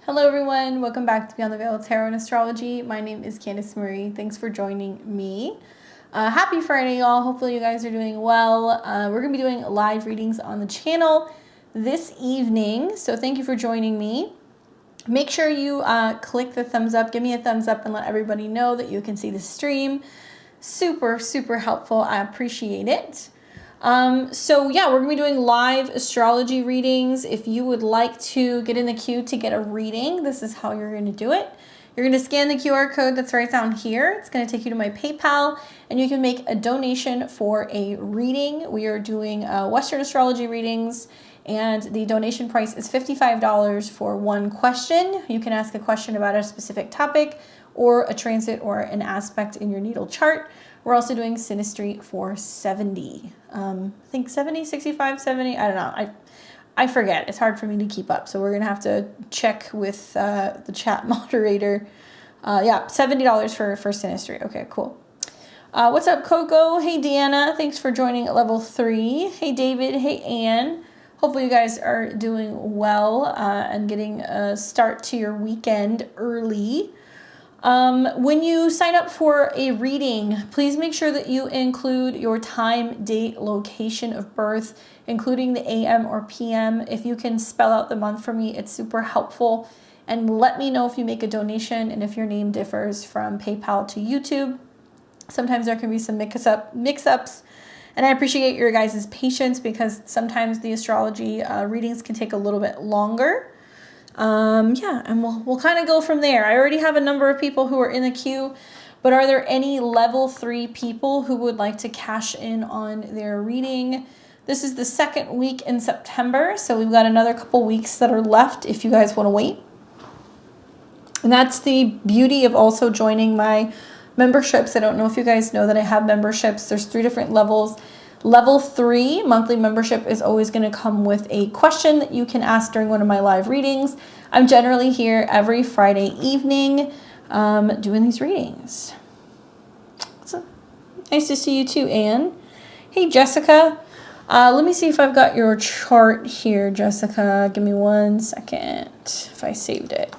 Hello everyone, welcome back to Beyond the Veil Tarot and Astrology. My name is Candice Marie. Thanks for joining me. Happy Friday, y'all. Hopefully you guys are doing well. We're going to be doing live readings on the channel this evening, so thank you for joining me. Make sure you click the thumbs up, give me a thumbs up, and let everybody know that you can see the stream. Super, super helpful. I appreciate it. So yeah, we're gonna be doing live astrology readings. If you would like to get in the queue to get a reading, this is how you're gonna do it. You're gonna scan the QR code that's right down here. It's gonna take you to my PayPal, and you can make a donation for a reading. We are doing Western astrology readings, and the donation price is $55 for one question. You can ask a question about a specific topic, or a transit or an aspect in your natal chart. We're also doing Synastry for $70. I think 70, 65, 70, I don't know. I forget. It's hard for me to keep up. So we're going to have to check with the chat moderator. Yeah, $70 for Synastry. Okay, cool. What's up, Coco? Hey, Deanna. Thanks for joining at level 3. Hey, David. Hey, Anne. Hopefully you guys are doing well and getting a start to your weekend early. When you sign up for a reading, please make sure that you include your time, date, location of birth, including the AM or PM. If you can spell out the month for me, it's super helpful. And let me know if you make a donation and if your name differs from PayPal to YouTube. Sometimes there can be some mix-ups. And I appreciate your guys' patience because sometimes the astrology readings can take a little bit longer. Yeah, and we'll kind of go from there. I already have a number of people who are in the queue, but are there any level 3 people who would like to cash in on their reading? This is the second week in September, so we've got another couple weeks that are left if you guys want to wait. And that's the beauty of also joining my memberships. I don't know if you guys know that I have memberships. There's 3 different levels. Level 3 monthly membership is always going to come with a question that you can ask during one of my live readings. I'm generally here every Friday evening doing these readings. So nice to see you too, Anne. Hey, Jessica. Let me see if I've got your chart here, Jessica. Give me 1 second if I saved it.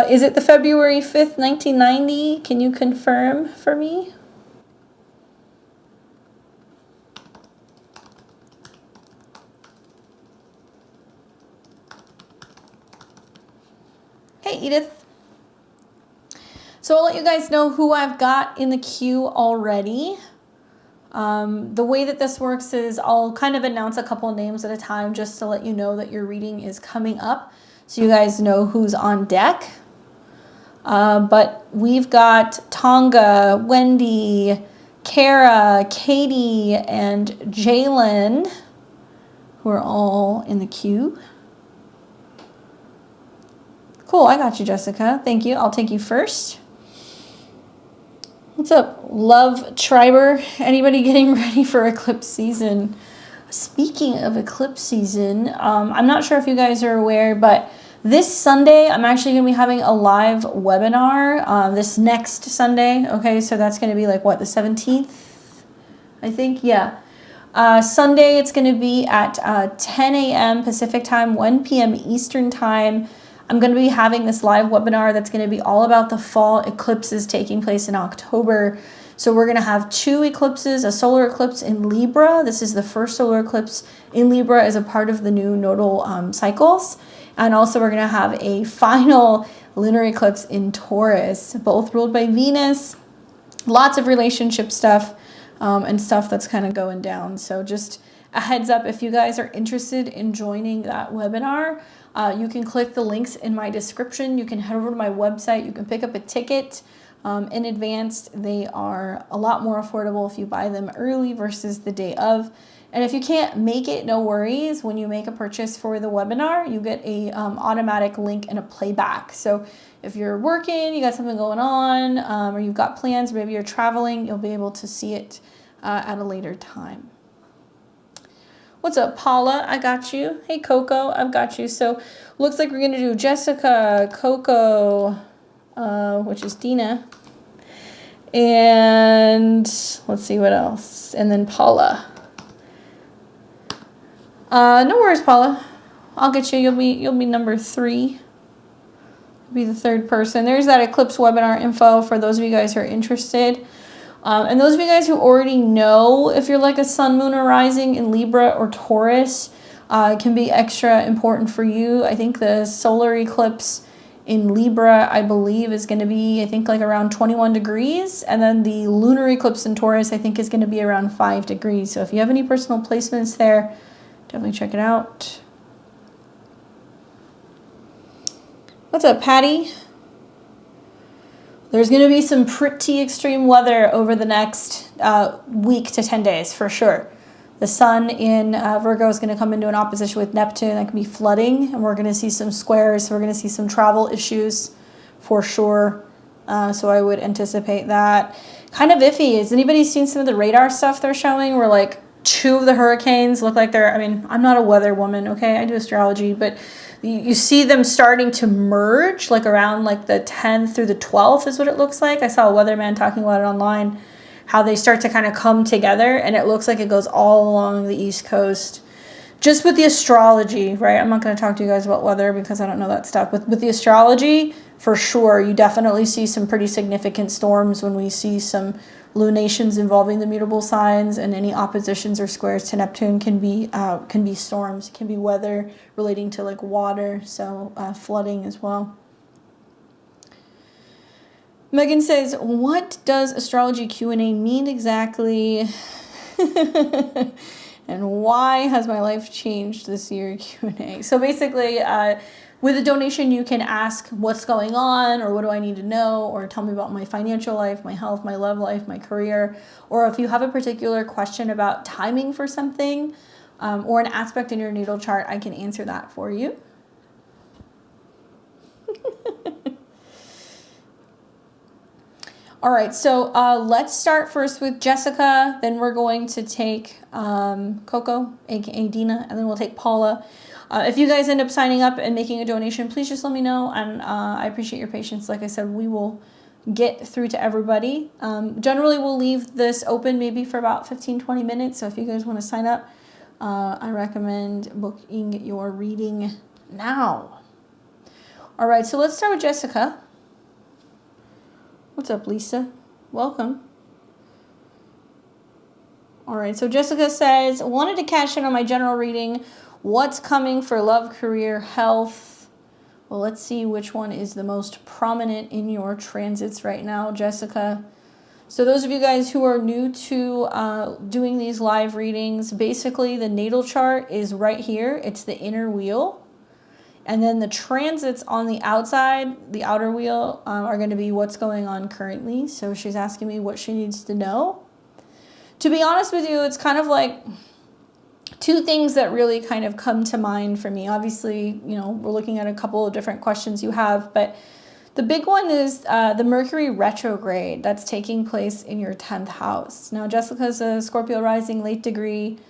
Is it the February 5th, 1990? Can you confirm for me? Hey, Edith. So I'll let you guys know who I've got in the queue already. The way that this works is I'll kind of announce a couple names at a time just to let you know that your reading is coming up, so you guys know who's on deck. But we've got Tonga, Wendy, Kara, Katie, and Jalen, who are all in the queue. Cool, I got you, Jessica. Thank you. I'll take you first. What's up, Love Triber? Anybody getting ready for eclipse season? Speaking of eclipse season, I'm not sure if you guys are aware, but this Sunday, I'm actually going to be having a live webinar this next Sunday. Okay, so that's going to be like, what, the 17th? I think, yeah. Sunday, it's going to be at 10 a.m. Pacific time, 1 p.m. Eastern time. I'm going to be having this live webinar that's going to be all about the fall eclipses taking place in October. So we're going to have 2 eclipses, a solar eclipse in Libra. This is the first solar eclipse in Libra as a part of the new nodal cycles. And also we're going to have a final lunar eclipse in Taurus, both ruled by Venus. Lots of relationship stuff and stuff that's kind of going down. So just a heads up, if you guys are interested in joining that webinar, you can click the links in my description. You can head over to my website. You can pick up a ticket in advance. They are a lot more affordable if you buy them early versus the day of. And if you can't make it, no worries. When you make a purchase for the webinar, you get a automatic link and a playback. So if you're working, you got something going on, or you've got plans, maybe you're traveling, you'll be able to see it at a later time. What's up, Paula? I got you. Hey, Coco, I've got you. So looks like we're going to do Jessica, Coco, which is Dina, and let's see what else. And then Paula. No worries, Paula. I'll get you. You'll be number 3. Be the 3rd person. There's that eclipse webinar info for those of you guys who are interested. And those of you guys who already know if you're like a sun, moon, or rising in Libra or Taurus, it can be extra important for you. I think the solar eclipse in Libra, I believe, is going to be, I think, like around 21 degrees. And then the lunar eclipse in Taurus, I think, is going to be around 5 degrees. So if you have any personal placements there, definitely check it out. What's up, Patty? There's going to be some pretty extreme weather over the next week to 10 days, for sure. The sun in Virgo is going to come into an opposition with Neptune. That can be flooding, and we're going to see some squares. So we're going to see some travel issues for sure. So I would anticipate that. Kind of iffy. Has anybody seen some of the radar stuff they're showing where like 2 of the hurricanes look like they're, I mean, I'm not a weather woman, okay? I do astrology, but you see them starting to merge like around like the 10th through the 12th is what it looks like. I saw a weatherman talking about it online, how they start to kind of come together, and it looks like it goes all along the East Coast. Just with the astrology, right? I'm not going to talk to you guys about weather because I don't know that stuff. With the astrology, for sure, you definitely see some pretty significant storms when we see some lunations involving the mutable signs, and any oppositions or squares to Neptune can be storms, can be weather relating to like water, so flooding as well. Megan says, what does astrology Q&A mean exactly? And why has my life changed this year Q&A? So basically, with a donation, you can ask what's going on, or what do I need to know, or tell me about my financial life, my health, my love life, my career, or if you have a particular question about timing for something, or an aspect in your natal chart, I can answer that for you. All right, so let's start first with Jessica, then we're going to take Coco, aka Dina, and then we'll take Paula. If you guys end up signing up and making a donation, please just let me know, and I appreciate your patience. Like I said, we will get through to everybody. Generally, we'll leave this open maybe for about 15-20 minutes, so if you guys want to sign up, I recommend booking your reading now. All right, so let's start with Jessica. What's up, Lisa? Welcome. All right, so Jessica says, wanted to cash in on my general reading. What's coming for love, career, health? Well, let's see which one is the most prominent in your transits right now, Jessica. So those of you guys who are new to doing these live readings, basically the natal chart is right here. It's the inner wheel. And then the transits on the outside, the outer wheel, are going to be what's going on currently. So she's asking me what she needs to know. To be honest with you, it's kind of like 2 things that really kind of come to mind for me. Obviously, you know, we're looking at a couple of different questions you have, but the big one is the Mercury retrograde that's taking place in your 10th house. Now, Jessica's a Scorpio rising, late degree.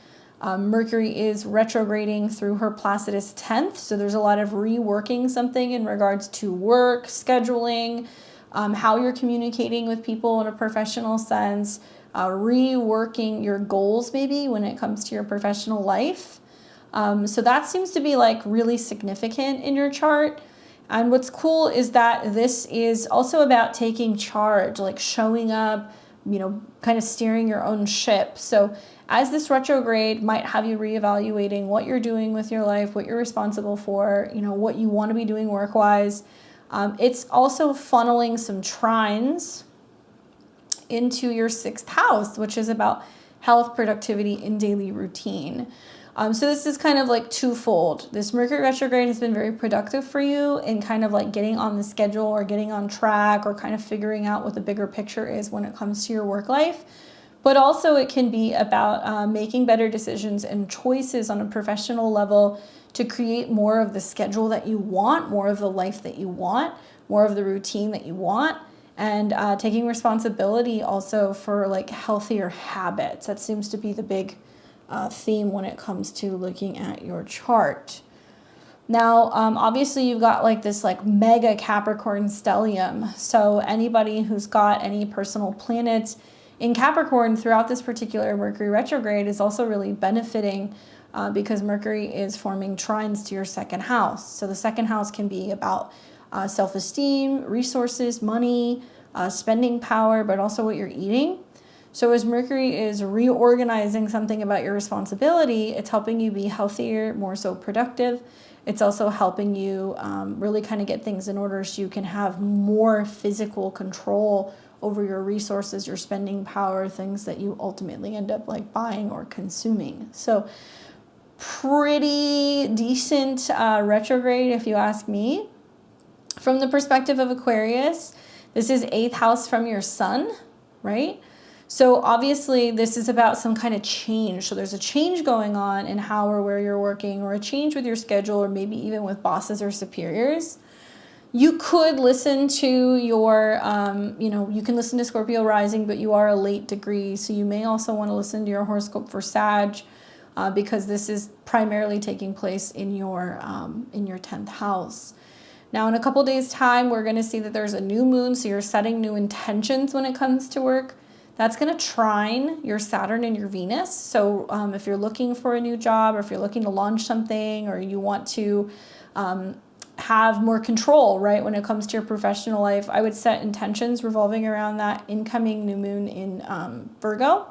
Mercury is retrograding through her Placidus 10th, so there's a lot of reworking something in regards to work, scheduling, how you're communicating with people in a professional sense, reworking your goals maybe when it comes to your professional life. So that seems to be like really significant in your chart. And what's cool is that this is also about taking charge, like showing up, you know, kind of steering your own ship. So as this retrograde might have you reevaluating what you're doing with your life, what you're responsible for, you know, what you want to be doing work-wise. It's also funneling some trines into your 6th house, which is about health, productivity, and daily routine. So this is kind of like twofold. This Mercury retrograde has been very productive for you in kind of like getting on the schedule or getting on track or kind of figuring out what the bigger picture is when it comes to your work life. But also it can be about making better decisions and choices on a professional level to create more of the schedule that you want, more of the life that you want, more of the routine that you want, and taking responsibility also for like healthier habits. That seems to be the big theme when it comes to looking at your chart. Now, obviously you've got like this like mega Capricorn stellium. So anybody who's got any personal planets in Capricorn throughout this particular Mercury retrograde is also really benefiting because Mercury is forming trines to your second house. So the second house can be about self-esteem, resources, money, spending power, but also what you're eating. So as Mercury is reorganizing something about your responsibility, it's helping you be healthier, more so productive. It's also helping you really kind of get things in order so you can have more physical control over your resources, your spending power, things that you ultimately end up like buying or consuming. So pretty decent retrograde if you ask me. From the perspective of Aquarius, this is 8th house from your sun, right? So obviously this is about some kind of change. So there's a change going on in how or where you're working, or a change with your schedule, or maybe even with bosses or superiors. You could listen to your, you can listen to Scorpio rising, but you are a late degree. So you may also want to listen to your horoscope for Sag, because this is primarily taking place in your 10th house. Now in a couple days time, we're going to see that there's a new moon. So you're setting new intentions when it comes to work. That's going to trine your Saturn and your Venus. So if you're looking for a new job, or if you're looking to launch something, or you want to have more control, right, when it comes to your professional life, I would set intentions revolving around that incoming new moon in Virgo.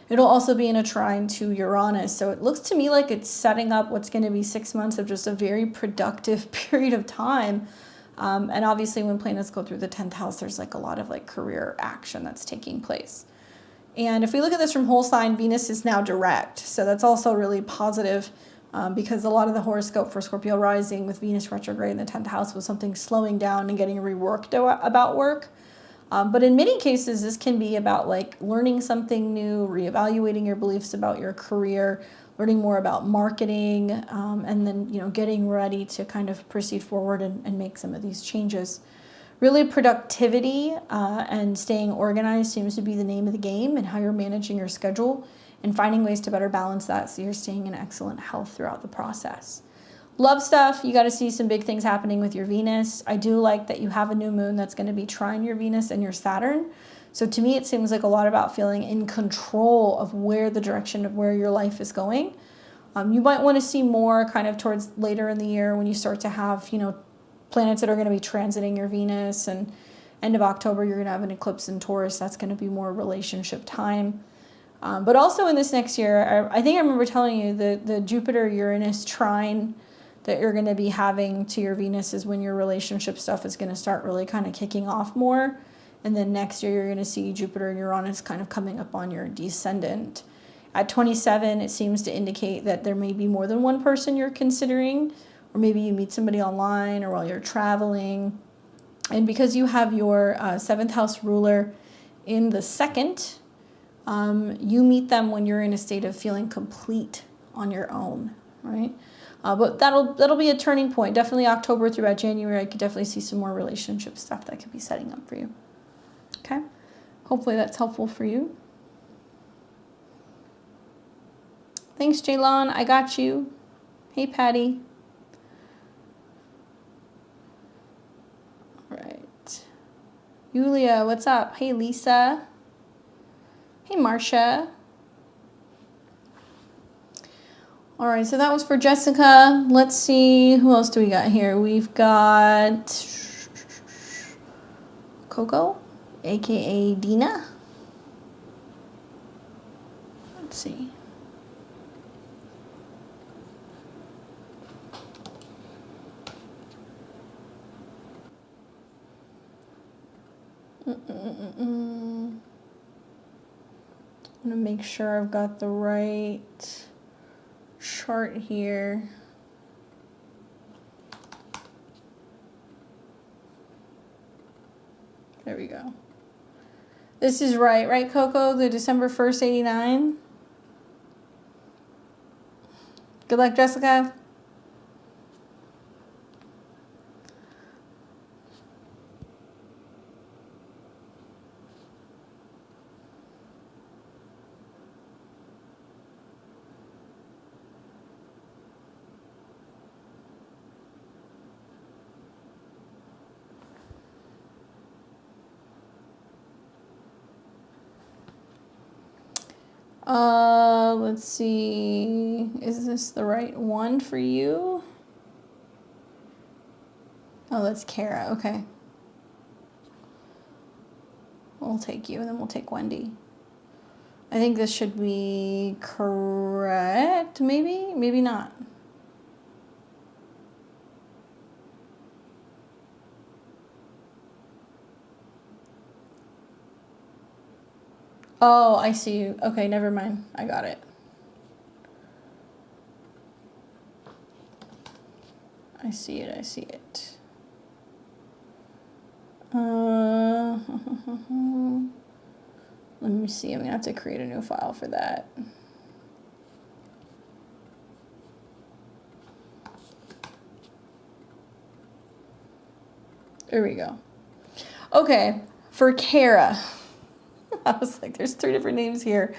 It'll also be in a trine to Uranus. So it looks to me like it's setting up what's going to be 6 months of just a very productive period of time. And obviously when planets go through the 10th house, there's like a lot of like career action that's taking place. And if we look at this from whole sign, Venus is now direct. So that's also really positive, because a lot of the horoscope for Scorpio rising with Venus retrograde in the 10th house was something slowing down and getting reworked about work. But in many cases, this can be about like learning something new, reevaluating your beliefs about your career, learning more about marketing, and then, getting ready to kind of proceed forward and make some of these changes. Really, productivity and staying organized seems to be the name of the game, and how you're managing your schedule and finding ways to better balance that so you're staying in excellent health throughout the process. Love stuff, you got to see some big things happening with your Venus. I do like that you have a new moon that's going to be trine your Venus and your Saturn. So to me, it seems like a lot about feeling in control of where the direction of where your life is going. You might want to see more kind of towards later in the year when you start to have, planets that are going to be transiting your Venus, and end of October, you're going to have an eclipse in Taurus. That's going to be more relationship time. But also in this next year, I think I remember telling you the Jupiter-Uranus trine that you're going to be having to your Venus is when your relationship stuff is going to start really kind of kicking off more. And then next year, you're going to see Jupiter and Uranus kind of coming up on your descendant. At 27, it seems to indicate that there may be more than one person you're considering, or maybe you meet somebody online or while you're traveling. And because you have your 7th house ruler in the 2nd, you meet them when you're in a state of feeling complete on your own, right? But that'll be a turning point. Definitely October through about January, I could definitely see some more relationship stuff that could be setting up for you. Okay? Hopefully that's helpful for you. Thanks, Jaylon. I got you. Hey, Patty. All right. Yulia, what's up? Hey, Lisa. Hey, Marcia. All right, so that was for Jessica. Let's see, who else do we got here? We've got Coco, aka Dina. Let's see. I'm gonna make sure I've got the right chart here. There we go. This is right, Coco? The December 1st, 89? Good luck, Jessica. Let's see. Is this the right one for you? Oh, that's Kara. Okay. We'll take you, and then we'll take Wendy. I think this should be correct. Maybe? Maybe not. Oh, I see you. Okay, never mind. I got it. I see it. I see it. Let me see. I'm going to have to create a new file for that. There we go. Okay, for Kara. I was like, there's 3 different names here.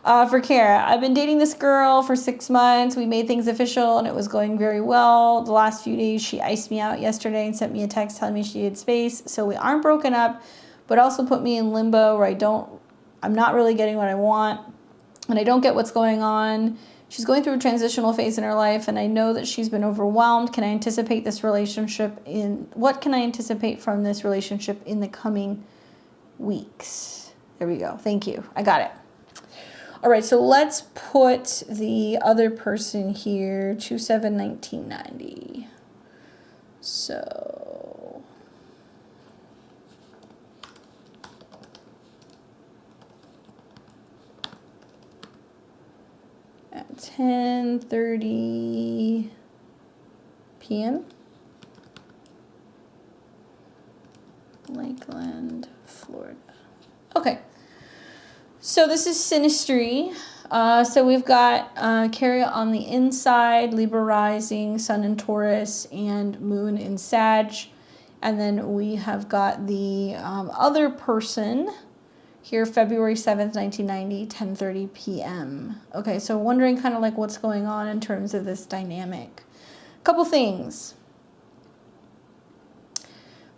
For Kara, I've been dating this girl for 6 months. We made things official and it was going very well. The last few days, she iced me out yesterday and sent me a text telling me she needed space. So we aren't broken up, but also put me in limbo where I'm not really getting what I want and I don't get what's going on. She's going through a transitional phase in her life and I know that she's been overwhelmed. What can I anticipate from this relationship in the coming weeks? There we go. Thank you. I got it. All right, so let's put the other person here, 2/7/1990. So at 10:30 p.m. Lakeland, Florida. Okay. So this is Synastry. So we've got Kara on the inside, Libra rising, Sun in Taurus, and Moon in Sag. And then we have got the other person here, February 7th, 1990, 10:30 p.m. Okay, so wondering kind of like what's going on in terms of this dynamic. A couple things.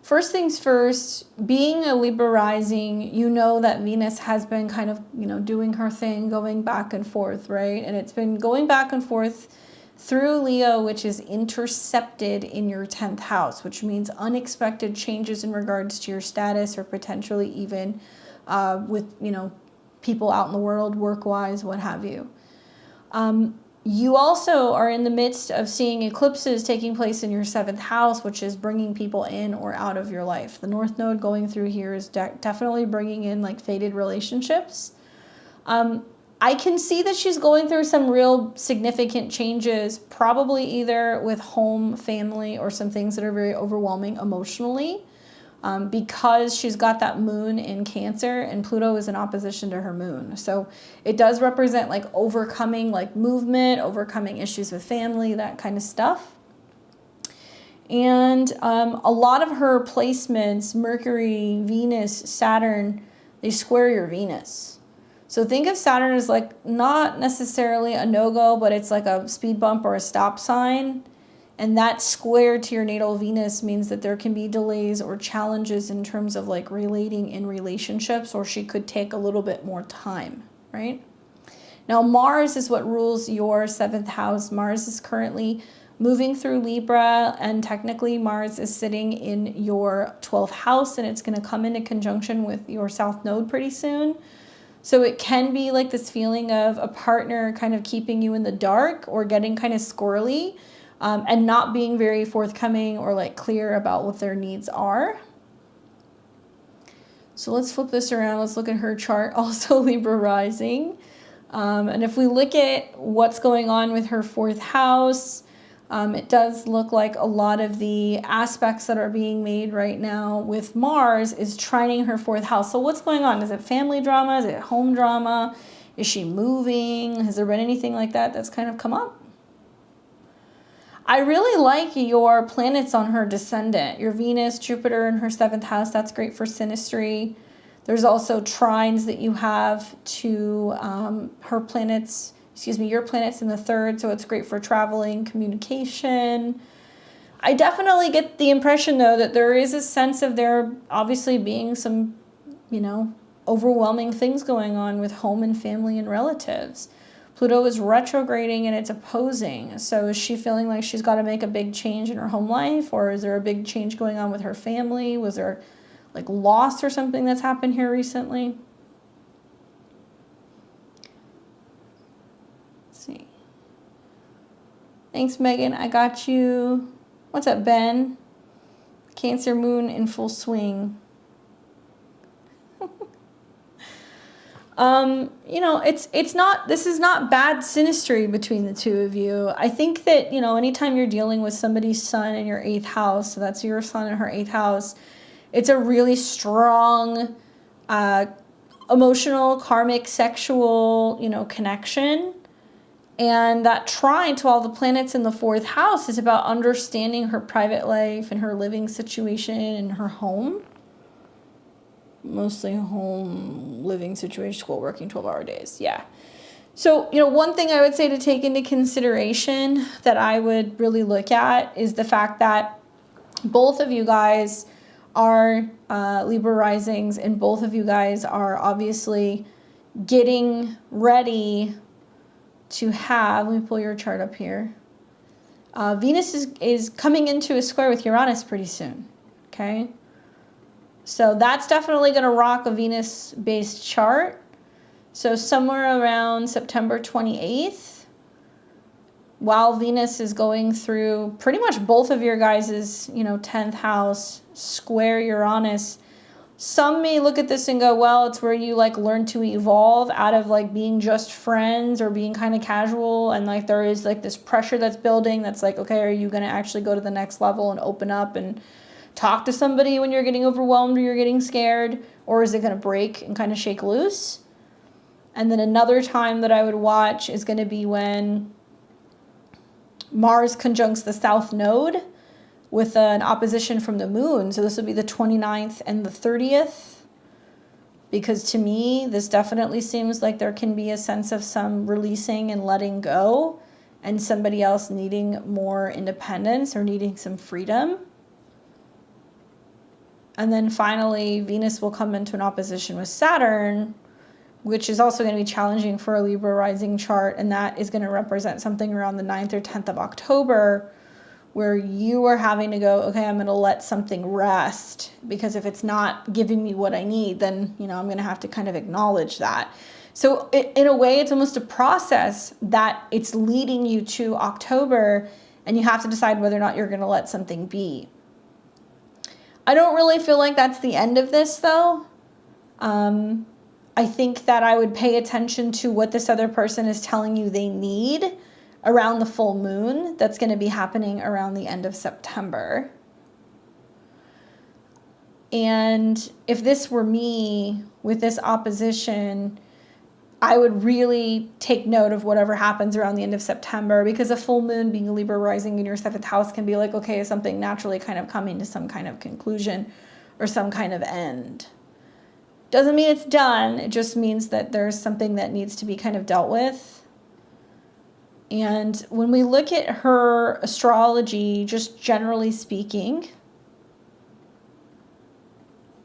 First things first, being a Libra rising, you know that Venus has been kind of, doing her thing, going back and forth, right? And it's been going back and forth through Leo, which is intercepted in your 10th house, which means unexpected changes in regards to your status or potentially even with, people out in the world, work-wise, what have you. You also are in the midst of seeing eclipses taking place in your 7th house, which is bringing people in or out of your life. The North Node going through here is definitely bringing in like fated relationships. I can see that she's going through some real significant changes, probably either with home, family, or some things that are very overwhelming emotionally. Because she's got that moon in Cancer and Pluto is in opposition to her moon. So it does represent like overcoming like movement, overcoming issues with family, that kind of stuff. And a lot of her placements, Mercury, Venus, Saturn, they square your Venus. So think of Saturn as like not necessarily a no-go, but it's like a speed bump or a stop sign. And that square to your natal Venus means that there can be delays or challenges in terms of like relating in relationships, or she could take a little bit more time, right? Now, Mars is what rules your 7th house. Mars is currently moving through Libra, and technically Mars is sitting in your 12th house, and it's going to come into conjunction with your South Node pretty soon. So it can be like this feeling of a partner kind of keeping you in the dark or getting kind of squirrely. And not being very forthcoming or like clear about what their needs are. So let's flip this around. Let's look at her chart, also Libra rising. And if we look at what's going on with her 4th house, it does look like a lot of the aspects that are being made right now with Mars is trining her 4th house. So what's going on? Is it family drama? Is it home drama? Is she moving? Has there been anything like that that's kind of come up? I really like your planets on her descendant. Your Venus, Jupiter in her 7th house. That's great for Synastry. There's also trines that you have to her planets, your planets in the 3rd. So it's great for traveling, communication. I definitely get the impression, though, that there is a sense of there obviously being some, overwhelming things going on with home and family and relatives. Pluto is retrograding and it's opposing. So is she feeling like she's got to make a big change in her home life, or is there a big change going on with her family? Was there like loss or something that's happened here recently? Let's see. Thanks, Megan. I got you. What's up, Ben? Cancer moon in full swing. You know, this is not bad synastry between the two of you. I think that, you know, anytime you're dealing with somebody's sun in your 8th house, so that's your sun in her 8th house, it's a really strong, emotional, karmic, sexual, you know, connection. And that trine to all the planets in the 4th house is about understanding her private life and her living situation and her home. Mostly home, living situation, school, working 12-hour days. Yeah. So, you know, one thing I would say to take into consideration that I would really look at is the fact that both of you guys are Libra risings, and both of you guys are obviously getting ready to have, let me pull your chart up here. Venus is coming into a square with Uranus pretty soon. Okay. So that's definitely going to rock a Venus-based chart. So somewhere around September 28th, while Venus is going through pretty much both of your guys' 10th house, square Uranus, some may look at this and go, well, it's where you like learn to evolve out of like being just friends or being kind of casual. And like there is like this pressure that's building that's like, okay, are you going to actually go to the next level and open up and talk to somebody when you're getting overwhelmed or you're getting scared, or is it going to break and kind of shake loose? And then another time that I would watch is going to be when Mars conjuncts the South Node with an opposition from the moon. So this would be the 29th and the 30th, because to me, this definitely seems like there can be a sense of some releasing and letting go and somebody else needing more independence or needing some freedom. And then finally, Venus will come into an opposition with Saturn, which is also going to be challenging for a Libra rising chart. And that is going to represent something around the 9th or 10th of October, where you are having to go, okay, I'm going to let something rest, because if it's not giving me what I need, then, I'm going to have to kind of acknowledge that. So in a way, it's almost a process that it's leading you to October, and you have to decide whether or not you're going to let something be. I don't really feel like that's the end of this, though. I think that I would pay attention to what this other person is telling you they need around the full moon that's going to be happening around the end of September. And if this were me with this opposition, I would really take note of whatever happens around the end of September, because a full moon being a Libra rising in your 7th house can be like, okay, is something naturally kind of coming to some kind of conclusion or some kind of end. Doesn't mean it's done. It just means that there's something that needs to be kind of dealt with. And when we look at her astrology, just generally speaking,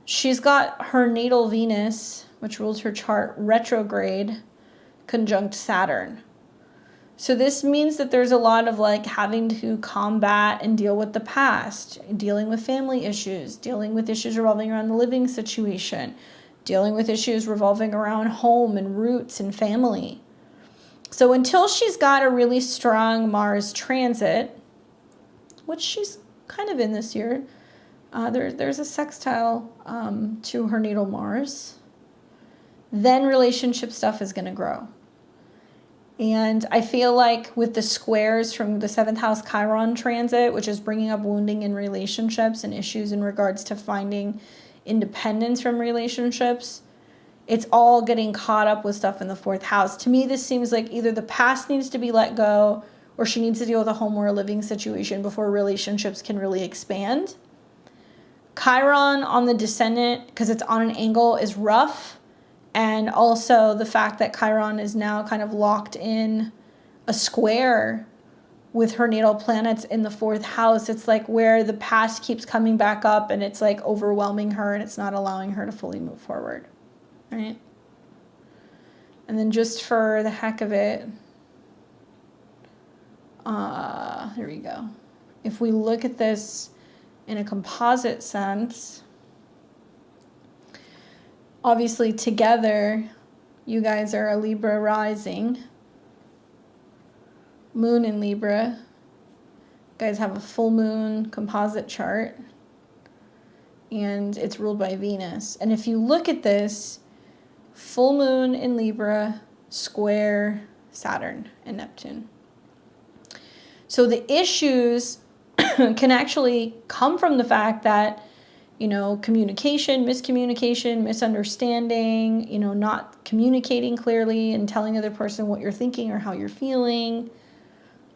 she's got her natal Venus, which rules her chart, retrograde, conjunct Saturn. So this means that there's a lot of like having to combat and deal with the past, dealing with family issues, dealing with issues revolving around the living situation, dealing with issues revolving around home and roots and family. So until she's got a really strong Mars transit, which she's kind of in this year, there's a sextile to her natal Mars, then relationship stuff is going to grow. And I feel like with the squares from the 7th house Chiron transit, which is bringing up wounding in relationships and issues in regards to finding independence from relationships, it's all getting caught up with stuff in the 4th house. To me, this seems like either the past needs to be let go, or she needs to deal with a home or a living situation before relationships can really expand. Chiron on the descendant, because it's on an angle, is rough. And also the fact that Chiron is now kind of locked in a square with her natal planets in the 4th house. It's like where the past keeps coming back up and it's like overwhelming her and it's not allowing her to fully move forward. right? And then just for the heck of it, here we go. If we look at this in a composite sense, obviously together, you guys are a Libra rising, moon in Libra. You guys have a full moon composite chart, and it's ruled by Venus. And if you look at this, full moon in Libra, square Saturn and Neptune. So the issues can actually come from the fact that, you know, communication, miscommunication, misunderstanding, you know, not communicating clearly and telling the other person what you're thinking or how you're feeling.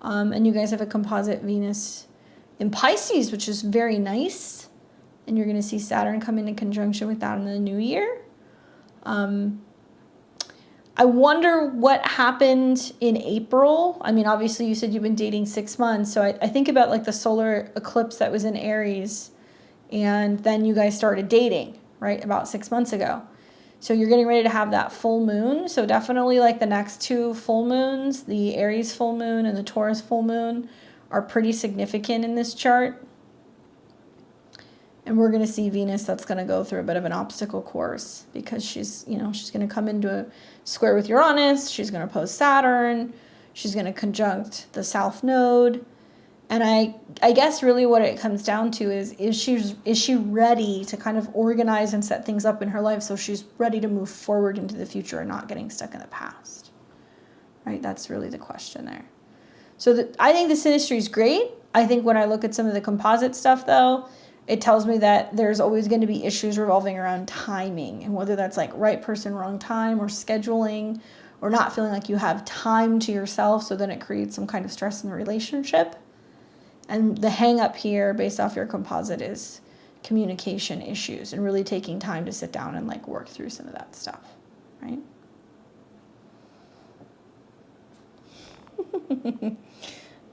And you guys have a composite Venus in Pisces, which is very nice. And you're going to see Saturn come into conjunction with that in the new year. I wonder what happened in April. I mean, obviously you said you've been dating 6 months. So I think about like the solar eclipse that was in Aries. And then you guys started dating, right? About 6 months ago. So you're getting ready to have that full moon. So definitely like the next 2 full moons, the Aries full moon and the Taurus full moon, are pretty significant in this chart. And we're going to see Venus that's going to go through a bit of an obstacle course because she's, you know, she's going to come into a square with Uranus. She's going to oppose Saturn. She's going to conjunct the South Node. And I guess really what it comes down to is she ready to kind of organize and set things up in her life so she's ready to move forward into the future and not getting stuck in the past, right? That's really the question there. So I think the synastry is great. I think when I look at some of the composite stuff, though, it tells me that there's always going to be issues revolving around timing, and whether that's like right person, wrong time, or scheduling, or not feeling like you have time to yourself, so then it creates some kind of stress in the relationship. And the hang up here based off your composite is communication issues and really taking time to sit down and like work through some of that stuff, right?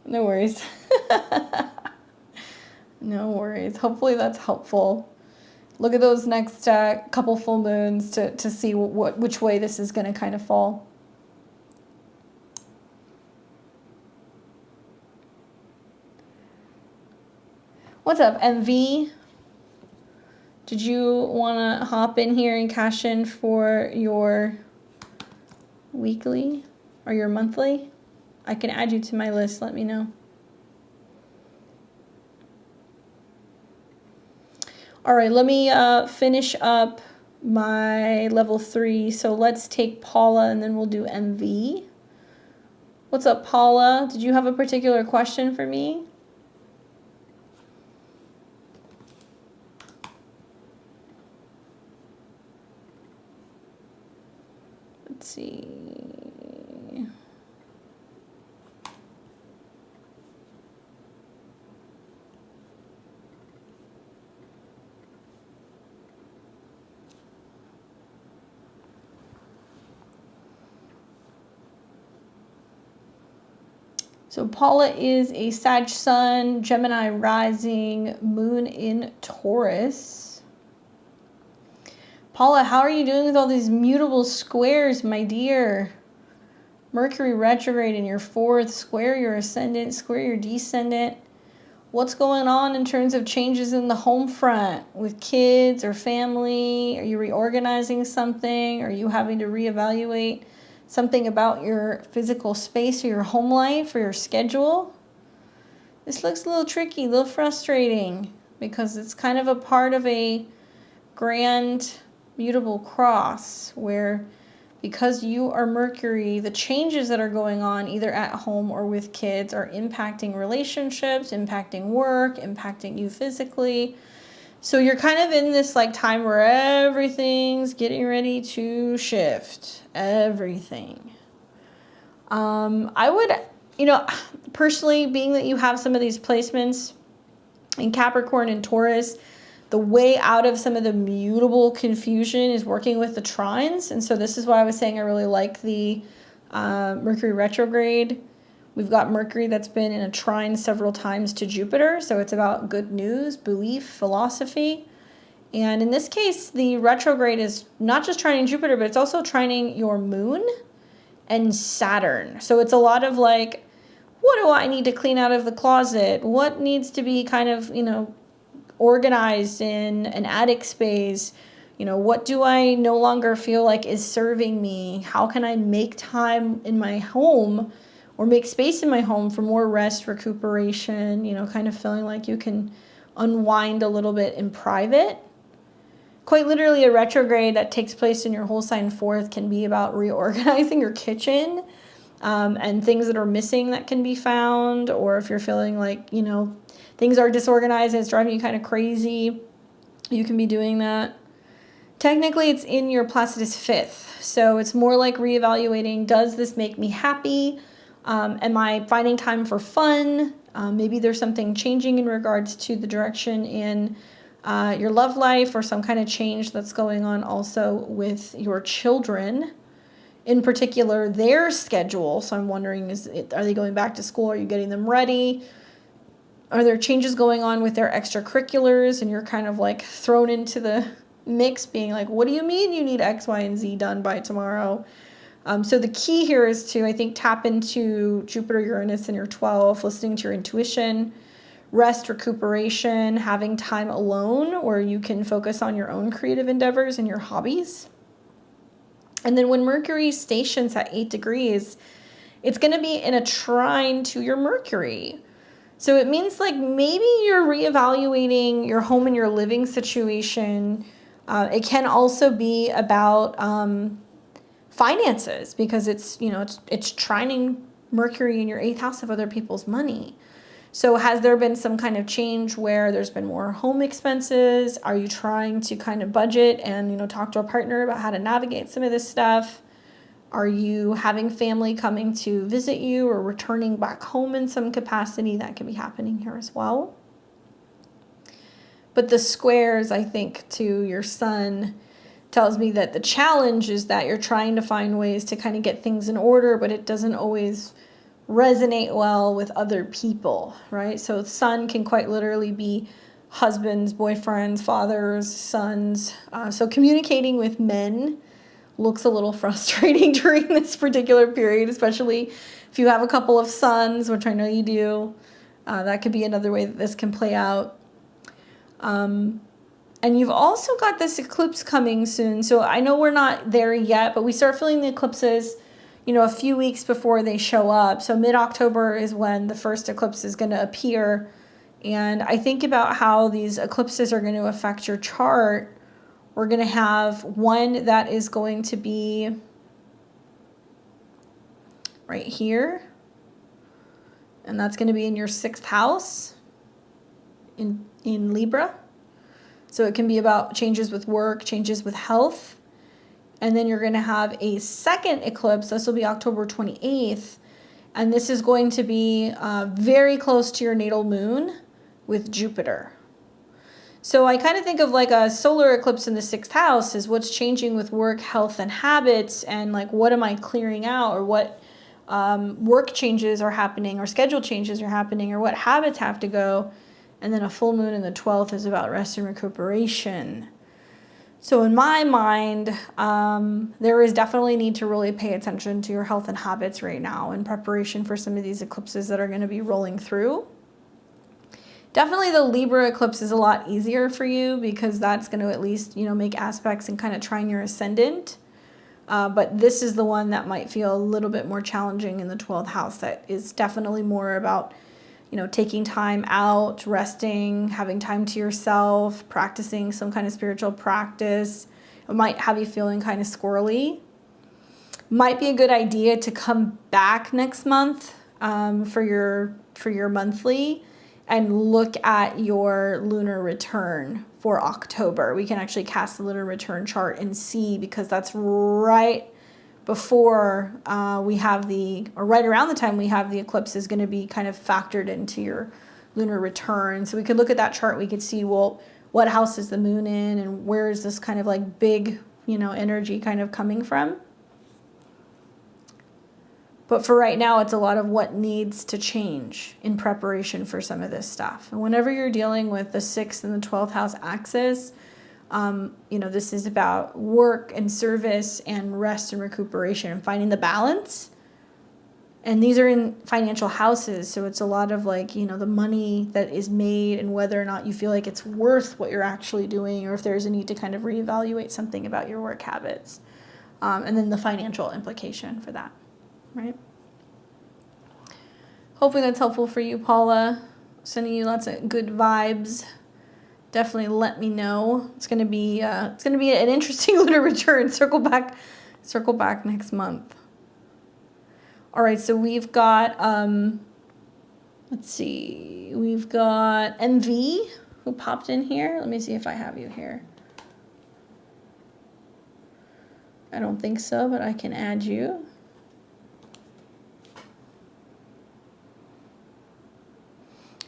No worries. No worries. Hopefully that's helpful. Look at those next couple full moons to see which way this is going to kind of fall. What's up, MV? Did you want to hop in here and cash in for your weekly or your monthly? I can add you to my list. Let me know. All right, let me finish up my level 3. So let's take Paula and then we'll do MV. What's up, Paula? Did you have a particular question for me? Let's see. So Paula is a Sag Sun, Gemini rising, moon in Taurus. Paula, how are you doing with all these mutable squares, my dear? Mercury retrograde in your 4th, square your ascendant, square your descendant. What's going on in terms of changes in the home front with kids or family? Are you reorganizing something? Are you having to reevaluate something about your physical space or your home life or your schedule? This looks a little tricky, a little frustrating because it's kind of a part of a grand mutable cross where because you are Mercury, the changes that are going on either at home or with kids are impacting relationships, impacting work, impacting you physically. So you're kind of in this like time where everything's getting ready to shift. Everything. I would, personally, being that you have some of these placements in Capricorn and Taurus, the way out of some of the mutable confusion is working with the trines. And so this is why I was saying I really like the Mercury retrograde. We've got Mercury that's been in a trine several times to Jupiter. So it's about good news, belief, philosophy. And in this case, the retrograde is not just trining Jupiter, but it's also trining your moon and Saturn. So it's a lot of like, what do I need to clean out of the closet? What needs to be kind of, organized in an attic space? What do I no longer feel like is serving me? How can I make time in my home or make space in my home for more rest, recuperation, kind of feeling like you can unwind a little bit in private? Quite literally, a retrograde that takes place in your whole sign fourth can be about reorganizing your kitchen and things that are missing that can be found, or if you're feeling like, things are disorganized and it's driving you kind of crazy, you can be doing that. Technically, it's in your Placidus fifth, so it's more like reevaluating, does this make me happy? Am I finding time for fun? Maybe there's something changing in regards to the direction in your love life, or some kind of change that's going on also with your children. In particular, their schedule. So I'm wondering, are they going back to school? Are you getting them ready? Are there changes going on with their extracurriculars? And you're kind of like thrown into the mix, being like, what do you mean you need X, Y, and Z done by tomorrow? So the key here is to, I think, tap into Jupiter, Uranus in your 12th, listening to your intuition, rest, recuperation, having time alone where you can focus on your own creative endeavors and your hobbies. And then when Mercury stations at 8 degrees, it's going to be in a trine to your Mercury. So it means like maybe you're reevaluating your home and your living situation. It can also be about finances, because it's trining Mercury in your 8th house of other people's money. So has there been some kind of change where there's been more home expenses? Are you trying to kind of budget and, talk to a partner about how to navigate some of this stuff? Are you having family coming to visit you or returning back home in some capacity? That can be happening here as well. But the squares, I think, to your sun tells me that the challenge is that you're trying to find ways to kind of get things in order, but it doesn't always resonate well with other people, right? So sun can quite literally be husbands, boyfriends, fathers, sons. So communicating with men looks a little frustrating during this particular period, especially if you have a couple of sons, which I know you do. That could be another way that this can play out. And you've also got this eclipse coming soon. So I know we're not there yet, but we start feeling the eclipses a few weeks before they show up. So mid-October is when the first eclipse is going to appear. And I think about how these eclipses are going to affect your chart. We're going to have one that is going to be right here. And that's going to be in your 6th house in Libra. So it can be about changes with work, changes with health. And then you're going to have a second eclipse. This will be October 28th. And this is going to be very close to your natal moon with Jupiter. So I kind of think of like a solar eclipse in the 6th house is what's changing with work, health, and habits. And like, what am I clearing out, or what work changes are happening, or schedule changes are happening, or what habits have to go. And then a full moon in the 12th is about rest and recuperation. So in my mind, there is definitely need to really pay attention to your health and habits right now in preparation for some of these eclipses that are going to be rolling through. Definitely the Libra eclipse is a lot easier for you, because that's going to at least, make aspects and kind of trine your ascendant. But this is the one that might feel a little bit more challenging in the 12th house. That is definitely more about taking time out, resting, having time to yourself, practicing some kind of spiritual practice. It might have you feeling kind of squirrely. Might be a good idea to come back next month for your monthly and look at your lunar return for October. We can actually cast the lunar return chart and see, because that's right before we have right around the time we have the eclipse is going to be kind of factored into your lunar return. So we could look at that chart. We could see, well, what house is the moon in, and where is this kind of like big, energy kind of coming from? But for right now, it's a lot of what needs to change in preparation for some of this stuff. And whenever you're dealing with the 6th and the 12th house axis, This is about work and service and rest and recuperation and finding the balance. And these are in financial houses, so it's a lot of the money that is made and whether or not you feel like it's worth what you're actually doing, or if there's a need to kind of reevaluate something about your work habits. And then the financial implication for that, right? Hopefully that's helpful for you, Paula. Sending you lots of good vibes. Definitely let me know. It's gonna be an interesting lunar return. Circle back next month. All right, so we've got we've got MV who popped in here. Let me see if I have you here. I don't think so, but I can add you.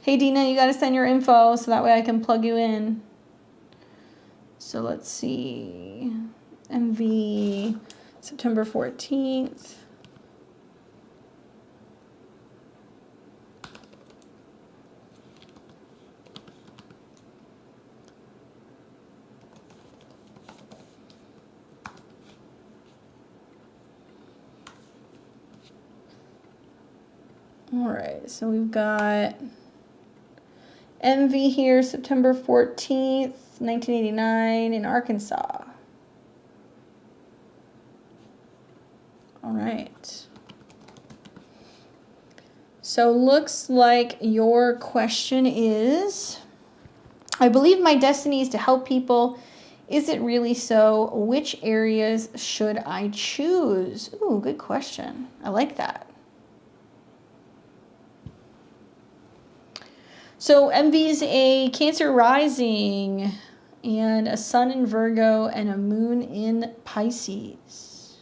Hey Dina, you gotta send your info so that way I can plug you in. So let's see. MV, September 14th. All right, so we've got MV here, September 14th, 1989 in Arkansas. All right. So looks like your question is, I believe my destiny is to help people. Is it really so? Which areas should I choose? Ooh, good question. I like that. So MV's a Cancer rising and a sun in Virgo and a moon in Pisces.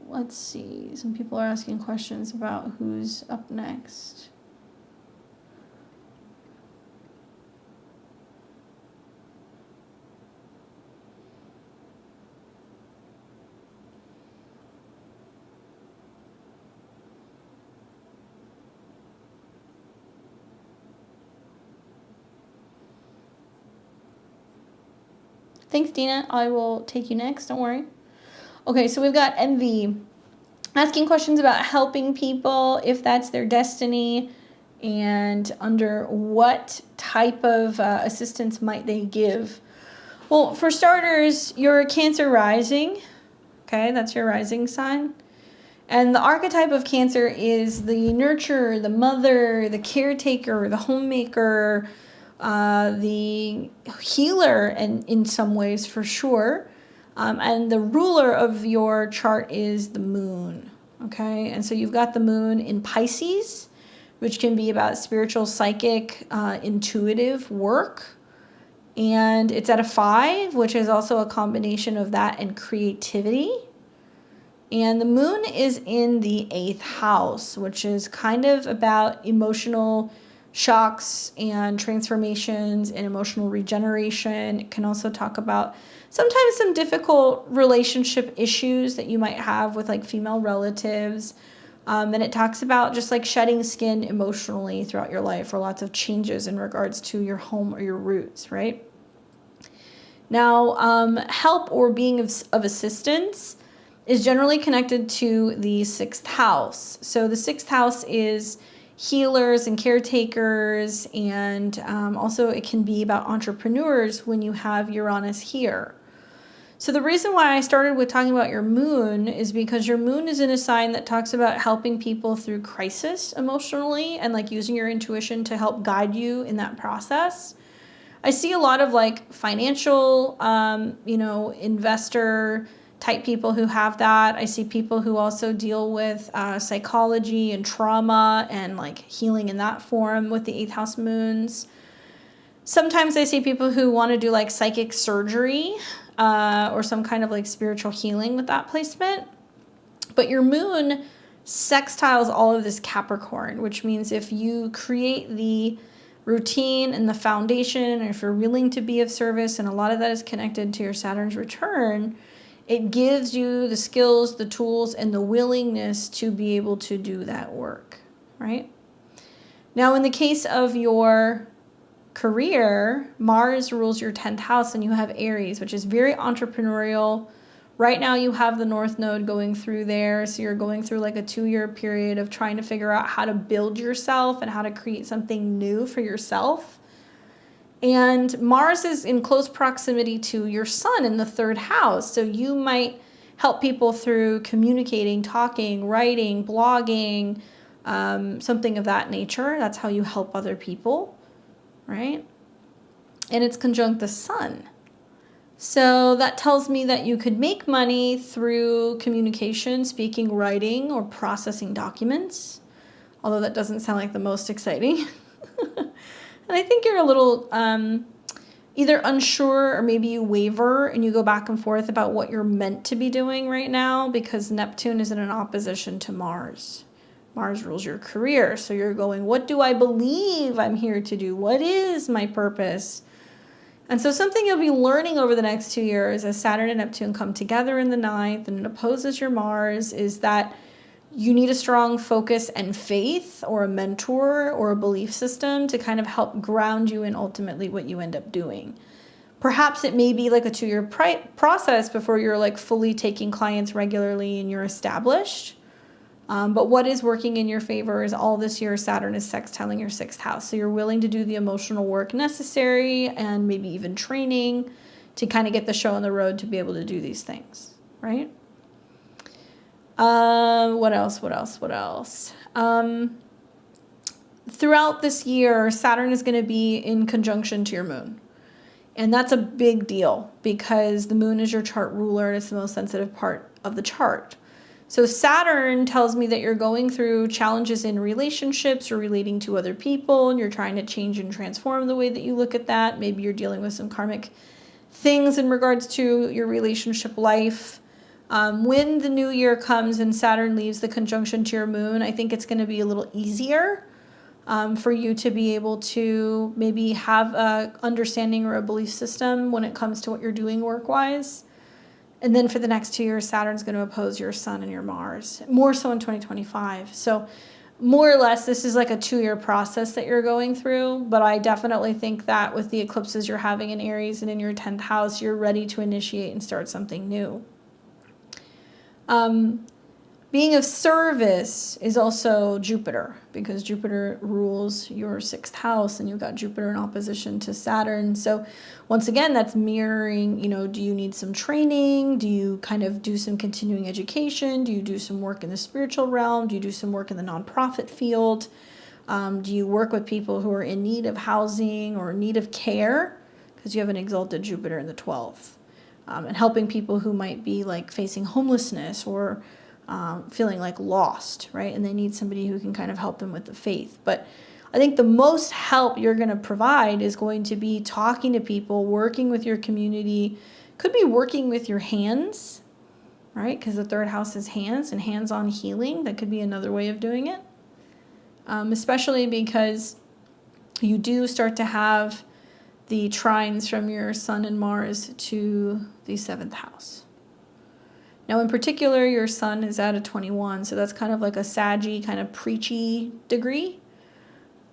Let's see. Some people are asking questions about who's up next. Thanks, Dina. I will take you next. Don't worry. Okay, so we've got MV asking questions about helping people, if that's their destiny, and under what type of assistance might they give. Well, for starters, you're a Cancer rising. Okay, that's your rising sign. And the archetype of Cancer is the nurturer, the mother, the caretaker, the homemaker, the healer, and in some ways for sure. And the ruler of your chart is the moon. Okay, and so you've got the moon in Pisces, which can be about spiritual, psychic, intuitive work. And it's at a 5, which is also a combination of that and creativity. And the moon is in the 8th house, which is kind of about emotional shocks and transformations and emotional regeneration. It can also talk about sometimes some difficult relationship issues that you might have with female relatives. And it talks about just shedding skin emotionally throughout your life, or lots of changes in regards to your home or your roots, right? Now, help or being of assistance is generally connected to the 6th house. So the 6th house is healers and caretakers, and also it can be about entrepreneurs when you have Uranus here. So the reason why I started with talking about your moon is because your moon is in a sign that talks about helping people through crisis emotionally, and using your intuition to help guide you in that process. I see a lot of financial, investor type people who have that. I see people who also deal with psychology and trauma and healing in that form with the 8th house moons. Sometimes I see people who want to do psychic surgery or some kind of spiritual healing with that placement. But your moon sextiles all of this Capricorn, which means if you create the routine and the foundation, or if you're willing to be of service, and a lot of that is connected to your Saturn's return, it gives you the skills, the tools, and the willingness to be able to do that work, right? Now, in the case of your career, Mars rules your 10th house and you have Aries, which is very entrepreneurial. Right now you have the North Node going through there. So you're going through like a 2-year period of trying to figure out how to build yourself and how to create something new for yourself. And Mars is in close proximity to your Sun in the 3rd house. So you might help people through communicating, talking, writing, blogging, something of that nature. That's how you help other people, right? And it's conjunct the Sun. So that tells me that you could make money through communication, speaking, writing, or processing documents. Although that doesn't sound like the most exciting. And I think you're a little either unsure or maybe you waver and you go back and forth about what you're meant to be doing right now because Neptune is in an opposition to Mars. Mars rules your career. So you're going, what do I believe I'm here to do? What is my purpose? And so something you'll be learning over the next 2 years as Saturn and Neptune come together in the 9th and it opposes your Mars is that you need a strong focus and faith or a mentor or a belief system to kind of help ground you in ultimately what you end up doing. Perhaps it may be like a 2-year process before you're like fully taking clients regularly and you're established. But what is working in your favor is all this year Saturn is sextiling your 6th house. So you're willing to do the emotional work necessary and maybe even training to kind of get the show on the road to be able to do these things, right? What else? Throughout this year, Saturn is going to be in conjunction to your moon. And that's a big deal because the moon is your chart ruler and it's the most sensitive part of the chart. So Saturn tells me that you're going through challenges in relationships or relating to other people, and you're trying to change and transform the way that you look at that. Maybe you're dealing with some karmic things in regards to your relationship life. When the new year comes and Saturn leaves the conjunction to your moon, I think it's going to be a little easier for you to be able to maybe have a understanding or a belief system when it comes to what you're doing work-wise. And then for the next 2 years, Saturn's going to oppose your Sun and your Mars, more so in 2025. So more or less, this is like a 2-year process that you're going through. But I definitely think that with the eclipses you're having in Aries and in your 10th house, you're ready to initiate and start something new. Being of service is also Jupiter, because Jupiter rules your 6th house and you've got Jupiter in opposition to Saturn. So once again, that's mirroring, do you need some training? Do you kind of do some continuing education? Do you do some work in the spiritual realm? Do you do some work in the nonprofit field? Do you work with people who are in need of housing or need of care? Because you have an exalted Jupiter in the 12th. And helping people who might be like facing homelessness or feeling like lost, right? And they need somebody who can kind of help them with the faith. But I think the most help you're going to provide is going to be talking to people, working with your community, could be working with your hands, right? Because the 3rd house is hands and hands-on healing. That could be another way of doing it, especially because you do start to have the trines from your Sun and Mars to the 7th house. Now, in particular, your Sun is at a 21, so that's kind of like a saggy, kind of preachy degree.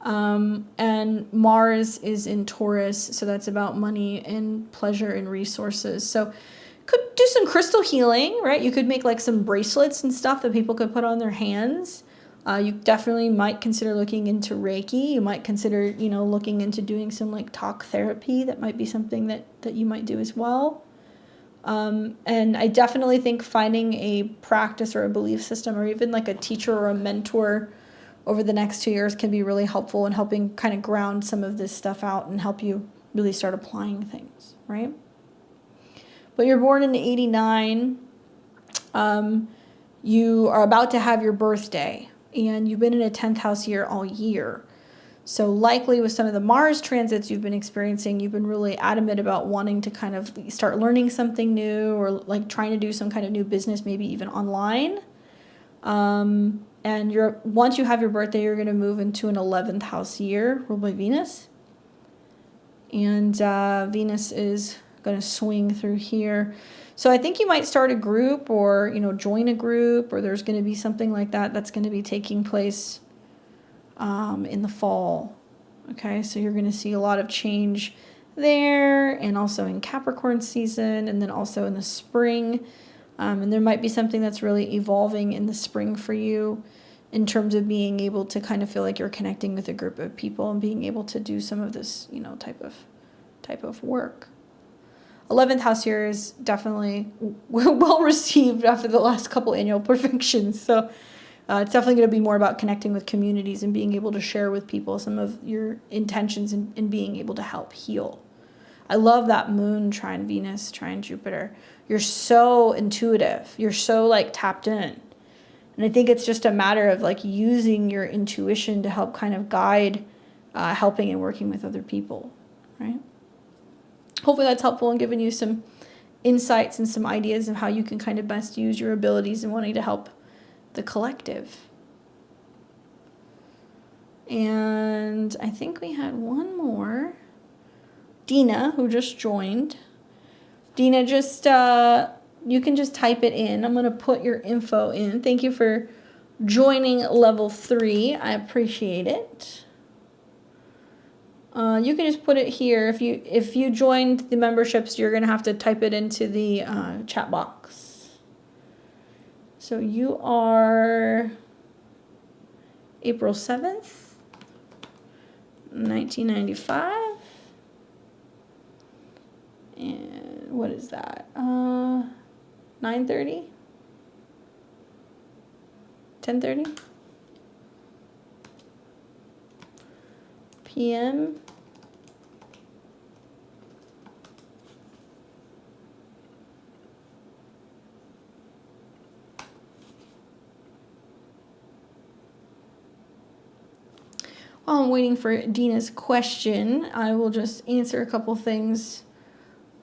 And Mars is in Taurus, so that's about money and pleasure and resources. So could do some crystal healing, right? You could make like some bracelets and stuff that people could put on their hands. You definitely might consider looking into Reiki. You might consider, looking into doing some like talk therapy. That might be something that you might do as well. And I definitely think finding a practice or a belief system or even like a teacher or a mentor over the next 2 years can be really helpful in helping kind of ground some of this stuff out and help you really start applying things, right? But you're born in 89. You are about to have your birthday and you've been in a 10th house year all year. So likely with some of the Mars transits you've been experiencing, you've been really adamant about wanting to kind of start learning something new or like trying to do some kind of new business, maybe even online. And once you have your birthday, you're going to move into an 11th house year ruled by Venus. And Venus is going to swing through here. So I think you might start a group or, join a group, or there's going to be something like that that's going to be taking place in the fall. Okay, so you're going to see a lot of change there, and also in Capricorn season, and then also in the spring. And there might be something that's really evolving in the spring for you in terms of being able to kind of feel like you're connecting with a group of people and being able to do some of this, type of work. 11th house here is definitely well received after the last couple annual perfections. So it's definitely going to be more about connecting with communities and being able to share with people some of your intentions in being able to help heal. I love that moon trine Venus, trine Jupiter. You're so intuitive. You're so tapped in. And I think it's just a matter of using your intuition to help kind of guide helping and working with other people, right? Hopefully that's helpful in giving you some insights and some ideas of how you can kind of best use your abilities and wanting to help the collective. And I think we had one more. Dina, who just joined. Dina, just you can just type it in. I'm going to put your info in. Thank you for joining level 3. I appreciate it. You can just put it here. If you joined the memberships, you're going to have to type it into the chat box. So you are April 7th, 1995. And what is that? 9:30? 10:30? p.m. While I'm waiting for Dina's question, I will just answer a couple things.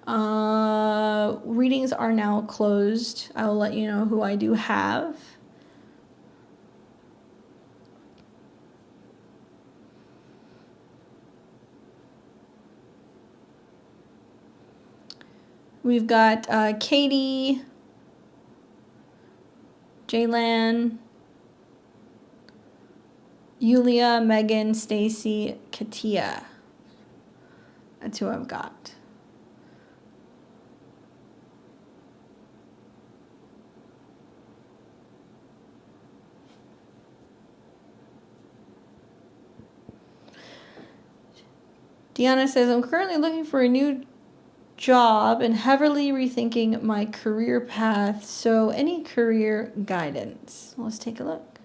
Readings are now closed. I will let you know who I do have. We've got Katie, Jaylan, Yulia, Megan, Stacy, Katia. That's who I've got. Deanna says, I'm currently looking for a new job and heavily rethinking my career path. So any career guidance? Let's take a look.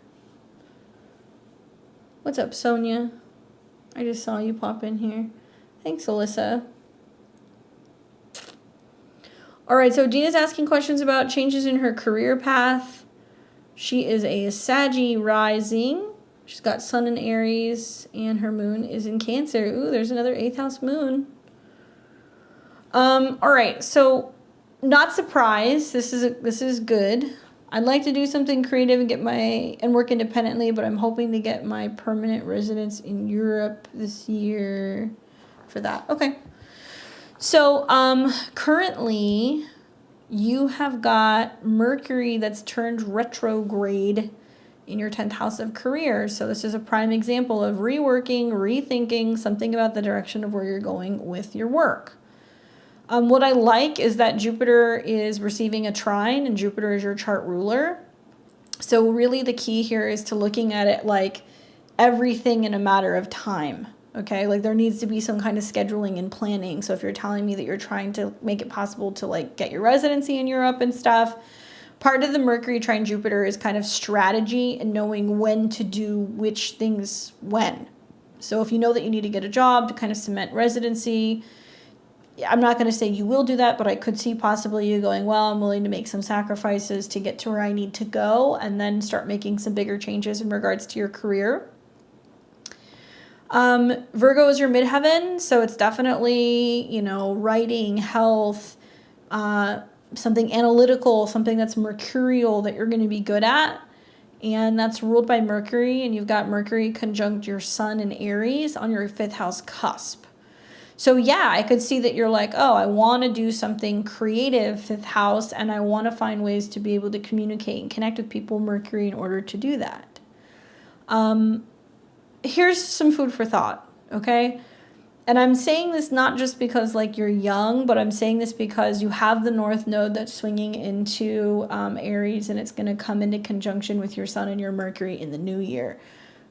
What's up, Sonia? I just saw you pop in here. Thanks, Alyssa. All right, so Dina's asking questions about changes in her career path. She is a Saggy rising. She's got sun in Aries, and her moon is in Cancer. Ooh, there's another 8th house moon. All right, so not surprised. This is good. I'd like to do something creative and work independently, but I'm hoping to get my permanent residence in Europe this year for that. Okay. So currently you have got Mercury that's turned retrograde in your 10th house of career. So this is a prime example of reworking, rethinking something about the direction of where you're going with your work. What I like is that Jupiter is receiving a trine, and Jupiter is your chart ruler. So really the key here is to looking at it like everything in a matter of time. Okay, there needs to be some kind of scheduling and planning. So if you're telling me that you're trying to make it possible to get your residency in Europe and stuff, part of the Mercury trine Jupiter is kind of strategy and knowing when to do which things when. So if you know that you need to get a job to kind of cement residency, I'm not going to say you will do that, but I could see possibly you going, well, I'm willing to make some sacrifices to get to where I need to go and then start making some bigger changes in regards to your career. Virgo is your midheaven, so it's definitely, writing, health, something analytical, something that's mercurial that you're going to be good at. And that's ruled by Mercury, and you've got Mercury conjunct your sun in Aries on your 5th house cusp. So yeah, I could see that you're like, oh, I want to do something creative, 5th house, and I want to find ways to be able to communicate and connect with people, Mercury, in order to do that. here's some food for thought, okay? And I'm saying this not just because like you're young, but I'm saying this because you have the North Node that's swinging into Aries, and it's going to come into conjunction with your Sun and your Mercury in the new year.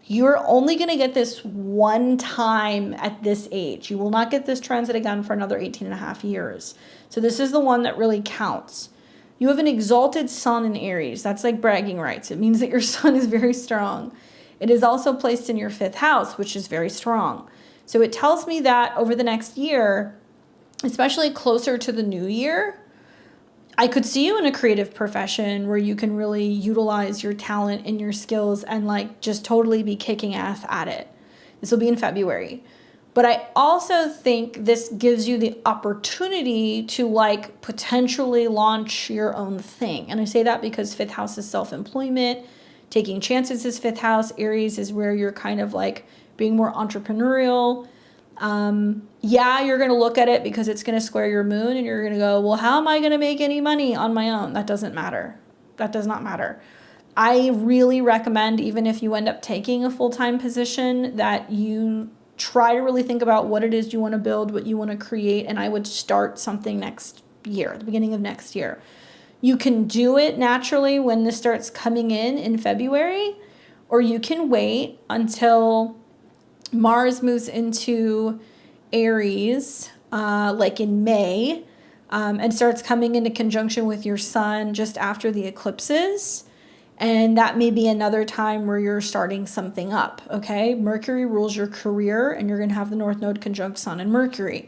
You're only going to get this one time at this age. You will not get this transit again for another 18 and a half years. So this is the one that really counts. You have an exalted Sun in Aries. That's like bragging rights. It means that your Sun is very strong. It is also placed in your 5th house, which is very strong. So it tells me that over the next year, especially closer to the new year, I could see you in a creative profession where you can really utilize your talent and your skills and like just totally be kicking ass at it. This will be in February. But I also think this gives you the opportunity to like potentially launch your own thing. And I say that because 5th house is self-employment. Taking chances is 5th house. Aries is where you're kind of like being more entrepreneurial. Yeah, you're going to look at it because it's going to square your moon and you're going to go, well, how am I going to make any money on my own? That doesn't matter. That does not matter. I really recommend, even if you end up taking a full-time position, that you try to really think about what it is you want to build, what you want to create, and I would start something next year, at the beginning of next year. You can do it naturally when this starts coming in February, or you can wait until Mars moves into Aries, like in May, and starts coming into conjunction with your Sun just after the eclipses. And that may be another time where you're starting something up, okay? Mercury rules your career, and you're going to have the North Node conjunct Sun and Mercury.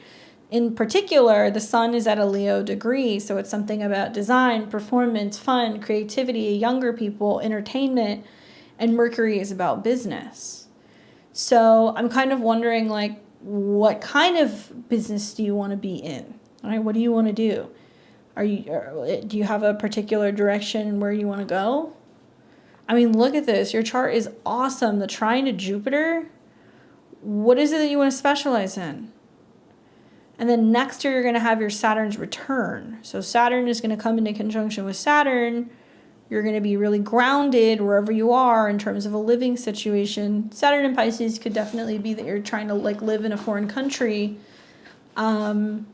In particular, the Sun is at a Leo degree, so it's something about design, performance, fun, creativity, younger people, entertainment, and Mercury is about business. So I'm kind of wondering, like, what kind of business do you want to be in? All right, what do you want to do? Do you have a particular direction where you want to go? I mean, look at this. Your chart is awesome. The trine to Jupiter. What is it that you want to specialize in? And then next year, you're going to have your Saturn's return. So Saturn is going to come into conjunction with Saturn. You're going to be really grounded wherever you are in terms of a living situation. Saturn in Pisces could definitely be that you're trying to like live in a foreign country. But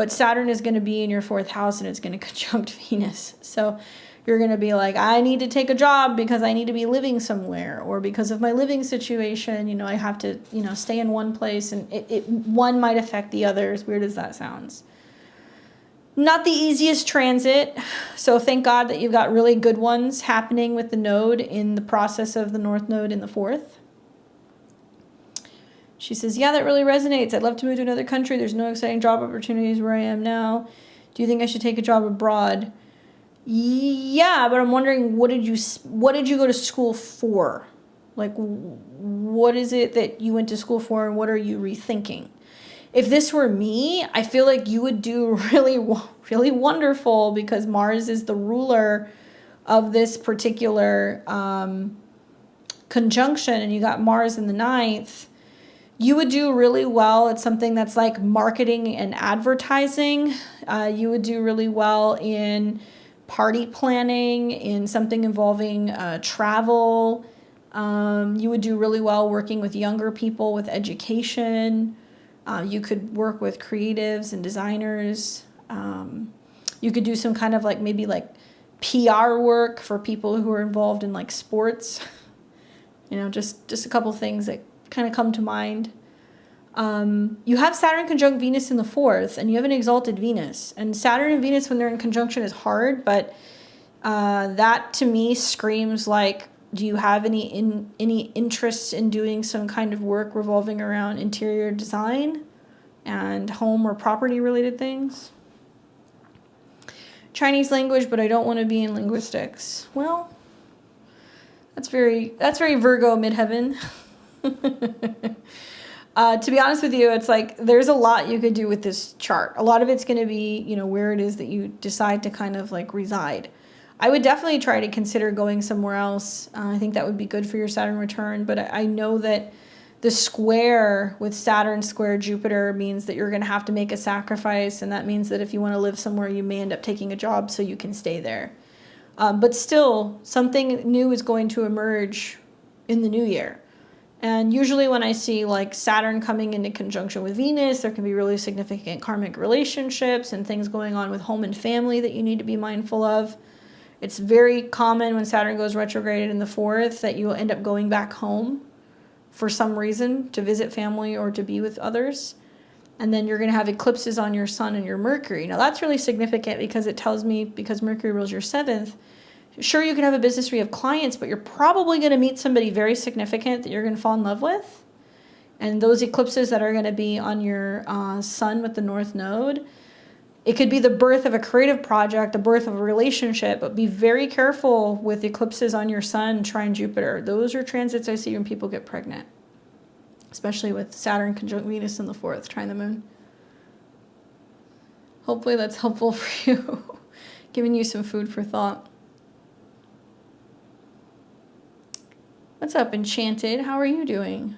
Saturn is going to be in your 4th house and it's going to conjunct Venus. So you're going to be like, I need to take a job because I need to be living somewhere, or because of my living situation, I have to, stay in one place, and one might affect the other. As weird as that sounds. Not the easiest transit. So thank God that you've got really good ones happening with the node in the process of the North Node in the 4th. She says, yeah, that really resonates. I'd love to move to another country. There's no exciting job opportunities where I am now. Do you think I should take a job abroad? Yeah, but I'm wondering, what did you go to school for? Like, what is it that you went to school for, and what are you rethinking? If this were me, I feel like you would do really, really wonderful, because Mars is the ruler of this particular conjunction, and you got Mars in the 9th. You would do really well at something that's like marketing and advertising. You would do really well in party planning, in something involving travel. You would do really well working with younger people with education. You could work with creatives and designers. You could do some kind of like maybe like PR work for people who are involved in like sports. Just a couple things that kind of come to mind. You have Saturn conjunct Venus in the 4th, and you have an exalted Venus. And Saturn and Venus, when they're in conjunction, is hard, but that to me screams like, do you have any interest in doing some kind of work revolving around interior design and home or property related things? Chinese language, but I don't want to be in linguistics. Well, that's very Virgo midheaven. To be honest with you, it's like there's a lot you could do with this chart. A lot of it's going to be, where it is that you decide to kind of like reside. I would definitely try to consider going somewhere else. I think that would be good for your Saturn return. But I know that the square with Saturn square Jupiter means that you're going to have to make a sacrifice. And that means that if you want to live somewhere, you may end up taking a job so you can stay there. But still, something new is going to emerge in the new year. And usually when I see like Saturn coming into conjunction with Venus, there can be really significant karmic relationships and things going on with home and family that you need to be mindful of. It's very common when Saturn goes retrograde in the 4th that you will end up going back home for some reason to visit family or to be with others. And then you're going to have eclipses on your Sun and your Mercury. Now that's really significant because it tells me, because Mercury rules your 7th, sure, you can have a business where you have clients, but you're probably going to meet somebody very significant that you're going to fall in love with. And those eclipses that are going to be on your Sun with the North Node, it could be the birth of a creative project, the birth of a relationship, but be very careful with eclipses on your Sun, trine Jupiter. Those are transits I see when people get pregnant, especially with Saturn conjunct Venus in the 4th, trine the Moon. Hopefully that's helpful for you, giving you some food for thought. What's up, Enchanted? How are you doing?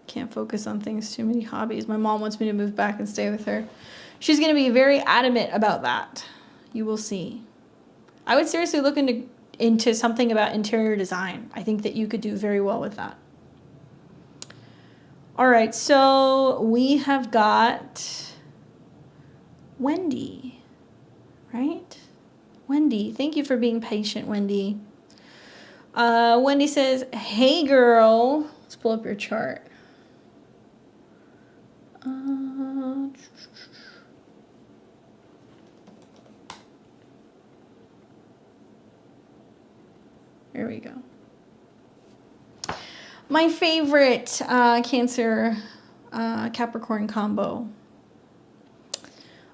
Can't focus on things, too many hobbies. My mom wants me to move back and stay with her. She's going to be very adamant about that. You will see. I would seriously look into something about interior design. I think that you could do very well with that. All right, so we have got Wendy, right? Wendy, thank you for being patient, Wendy. Wendy says, hey girl, let's pull up your chart. There we go. My favorite Cancer Capricorn combo.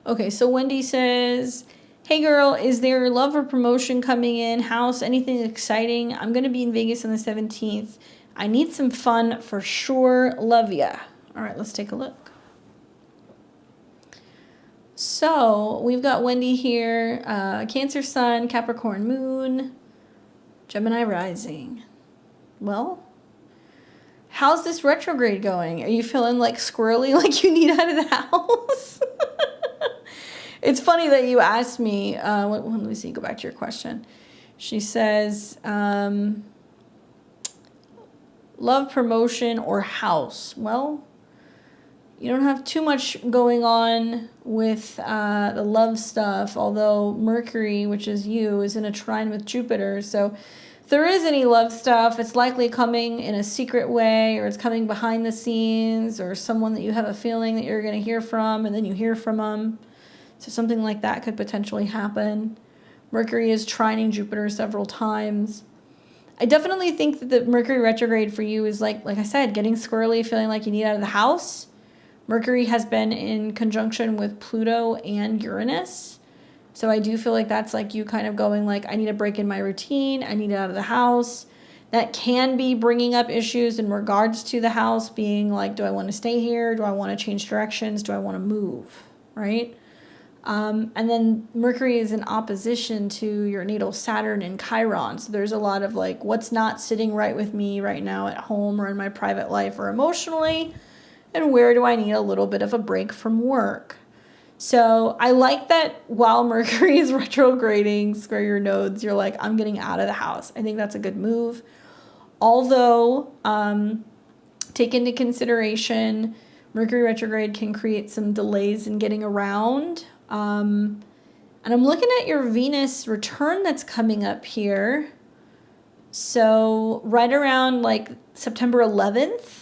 Okay, so Wendy says, hey girl, is there love or promotion coming in? House, anything exciting? I'm going to be in Vegas on the 17th. I need some fun for sure. Love ya. All right, let's take a look. So we've got Wendy here, Cancer Sun, Capricorn Moon, Gemini Rising. Well, how's this retrograde going? Are you feeling like squirrely, like you need out of the house? It's funny that you asked me, let me see, go back to your question. She says, love, promotion, or house. Well, you don't have too much going on with the love stuff, although Mercury, which is you, is in a trine with Jupiter. So if there is any love stuff, it's likely coming in a secret way, or it's coming behind the scenes, or someone that you have a feeling that you're going to hear from, and then you hear from them. So something like that could potentially happen. Mercury is trining Jupiter several times. I definitely think that the Mercury retrograde for you is like I said, getting squirrely, feeling like you need out of the house. Mercury has been in conjunction with Pluto and Uranus. So I do feel like that's like you kind of going like, I need a break in my routine. I need out of the house. That can be bringing up issues in regards to the house, being like, do I want to stay here? Do I want to change directions? Do I want to move? Right? And then Mercury is in opposition to your natal Saturn and Chiron. So there's a lot of like, what's not sitting right with me right now at home or in my private life or emotionally? And where do I need a little bit of a break from work? So I like that while Mercury is retrograding, square your nodes, you're like, I'm getting out of the house. I think that's a good move. Although, take into consideration, Mercury retrograde can create some delays in getting around. And I'm looking at your Venus return that's coming up here. So right around like September 11th,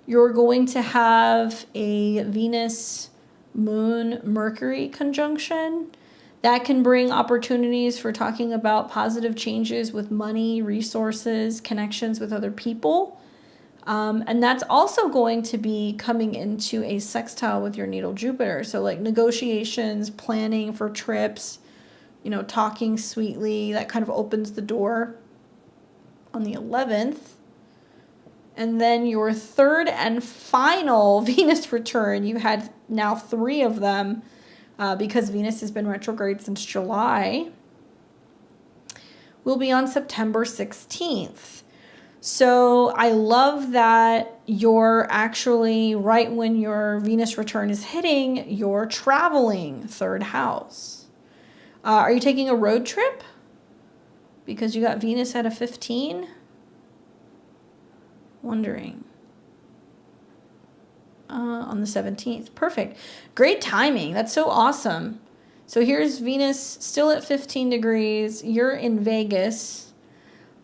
you're going to have a Venus, Moon, Mercury conjunction. That can bring opportunities for talking about positive changes with money, resources, connections with other people. And that's also going to be coming into a sextile with your natal Jupiter. So like negotiations, planning for trips, talking sweetly, that kind of opens the door on the 11th. And then your third and final Venus return, you had now 3 of them because Venus has been retrograde since July, will be on September 16th. So I love that you're actually, right when your Venus return is hitting, you're traveling, third house. Are you taking a road trip? because you got Venus at a 15. Wondering. On the 17th. Perfect. Great timing. That's so awesome. So here's Venus still at 15 degrees. You're in Vegas.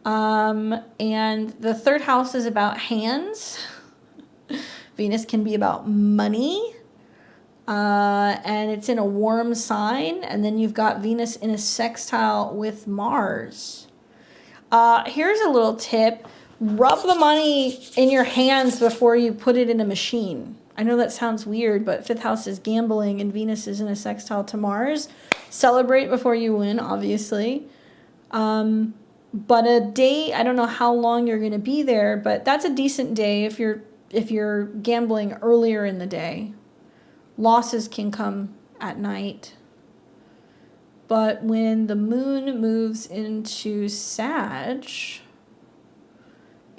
And the third house is about hands. Venus can be about money. And it's in a warm sign. And then you've got Venus in a sextile with Mars. Here's a little tip. Rub the money in your hands before you put it in a machine. I know that sounds weird, but fifth house is gambling and Venus is in a sextile to Mars. Celebrate before you win, obviously. But a day, I don't know how long you're going to be there, but that's a decent day if you're gambling earlier in the day. Losses can come at night. But when the moon moves into Sag,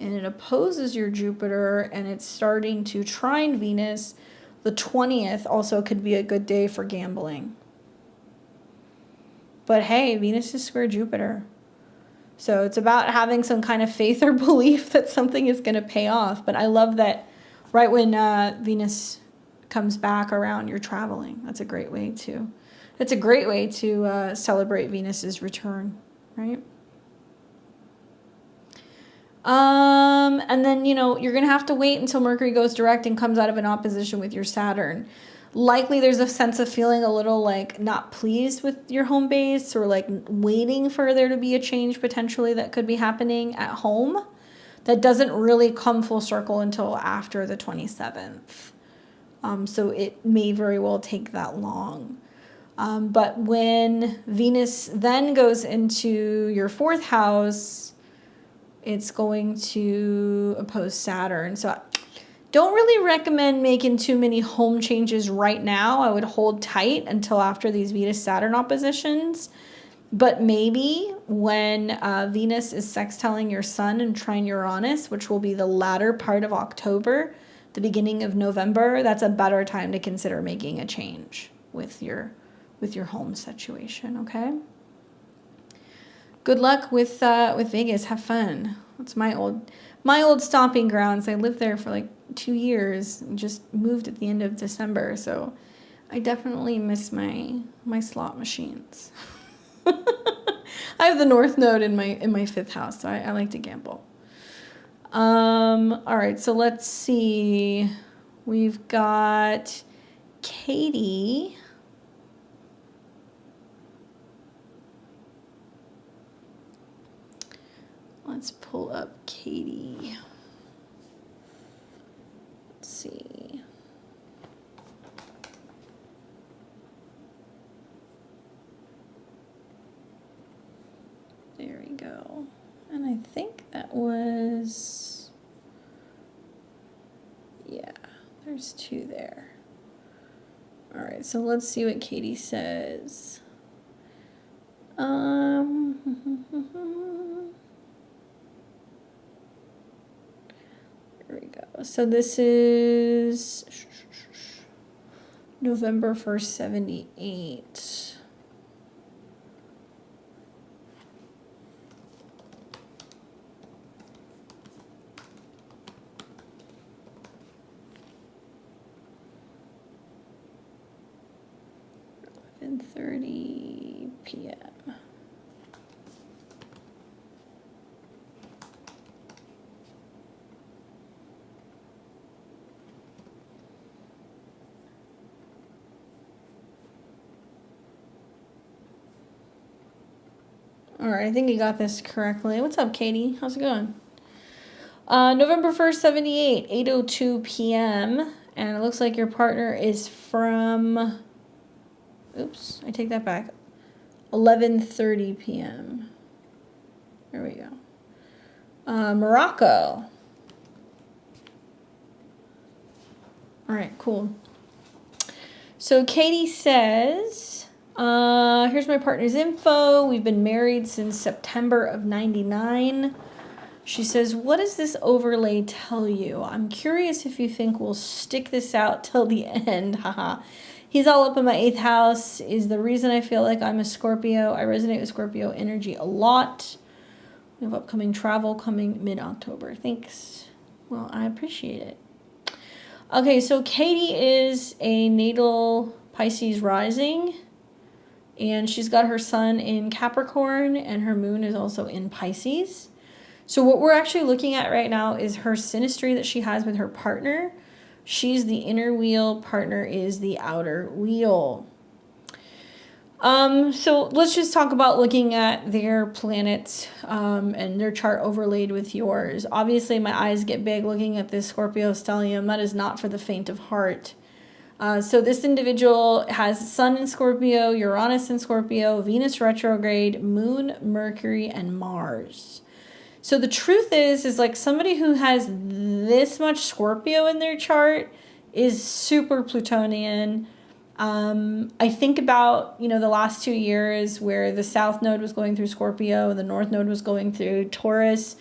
and it opposes your Jupiter, and it's starting to trine Venus, the 20th also could be a good day for gambling. But hey, Venus is square Jupiter. So it's about having some kind of faith or belief that something is going to pay off. But I love that right when Venus comes back around, you're traveling. That's a great way to celebrate Venus's return, right? And then, you're going to have to wait until Mercury goes direct and comes out of an opposition with your Saturn. Likely there's a sense of feeling a little like not pleased with your home base, or like waiting for there to be a change potentially that could be happening at home. That doesn't really come full circle until after the 27th. So it may very well take that long. But when Venus then goes into your fourth house, it's going to oppose Saturn. So I don't really recommend making too many home changes right now. I would hold tight until after these Venus-Saturn oppositions. But maybe when Venus is sextiling your Sun and trine Uranus, which will be the latter part of October, the beginning of November, that's a better time to consider making a change with your home situation, okay? Good luck with Vegas. Have fun. It's my old stomping grounds. I lived there for like 2 years and just moved at the end of December, so I definitely miss my slot machines. I have the North Node in my fifth house, so I like to gamble. All right, so let's see. We've got Katie. Let's pull up Katie. Let's see. There we go. And I think that was, yeah, there's 2 there. All right, so let's see what Katie says. There we go. So this is November 1st, 78. And 11:30 p.m. All right, I think you got this correctly. What's up, Katie? How's it going? November 1st, 78, 8:02 p.m. And it looks like your partner is from, oops, I take that back, 11:30 p.m. There we go. Morocco. All right, cool. So Katie says, here's my partner's info. We've been married since September of 99. She says, what does this overlay tell you? I'm curious if you think we'll stick this out till the end. Haha. He's all up in my 8th house. Is the reason I feel like I'm a Scorpio. I resonate with Scorpio energy a lot. We have upcoming travel coming mid-October. Thanks. Well, I appreciate it. Okay, so Katie is a natal Pisces rising, and she's got her sun in Capricorn, and her moon is also in Pisces. So what we're actually looking at right now is her synastry that she has with her partner. She's the inner wheel, partner is the outer wheel. So let's just talk about looking at their planets and their chart overlaid with yours. Obviously, my eyes get big looking at this Scorpio stellium. That is not for the faint of heart. So this individual has Sun in Scorpio, Uranus in Scorpio, Venus retrograde, Moon, Mercury, and Mars. So the truth is like somebody who has this much Scorpio in their chart is super Plutonian. I think about, the last 2 years where the South Node was going through Scorpio and the North Node was going through Taurus.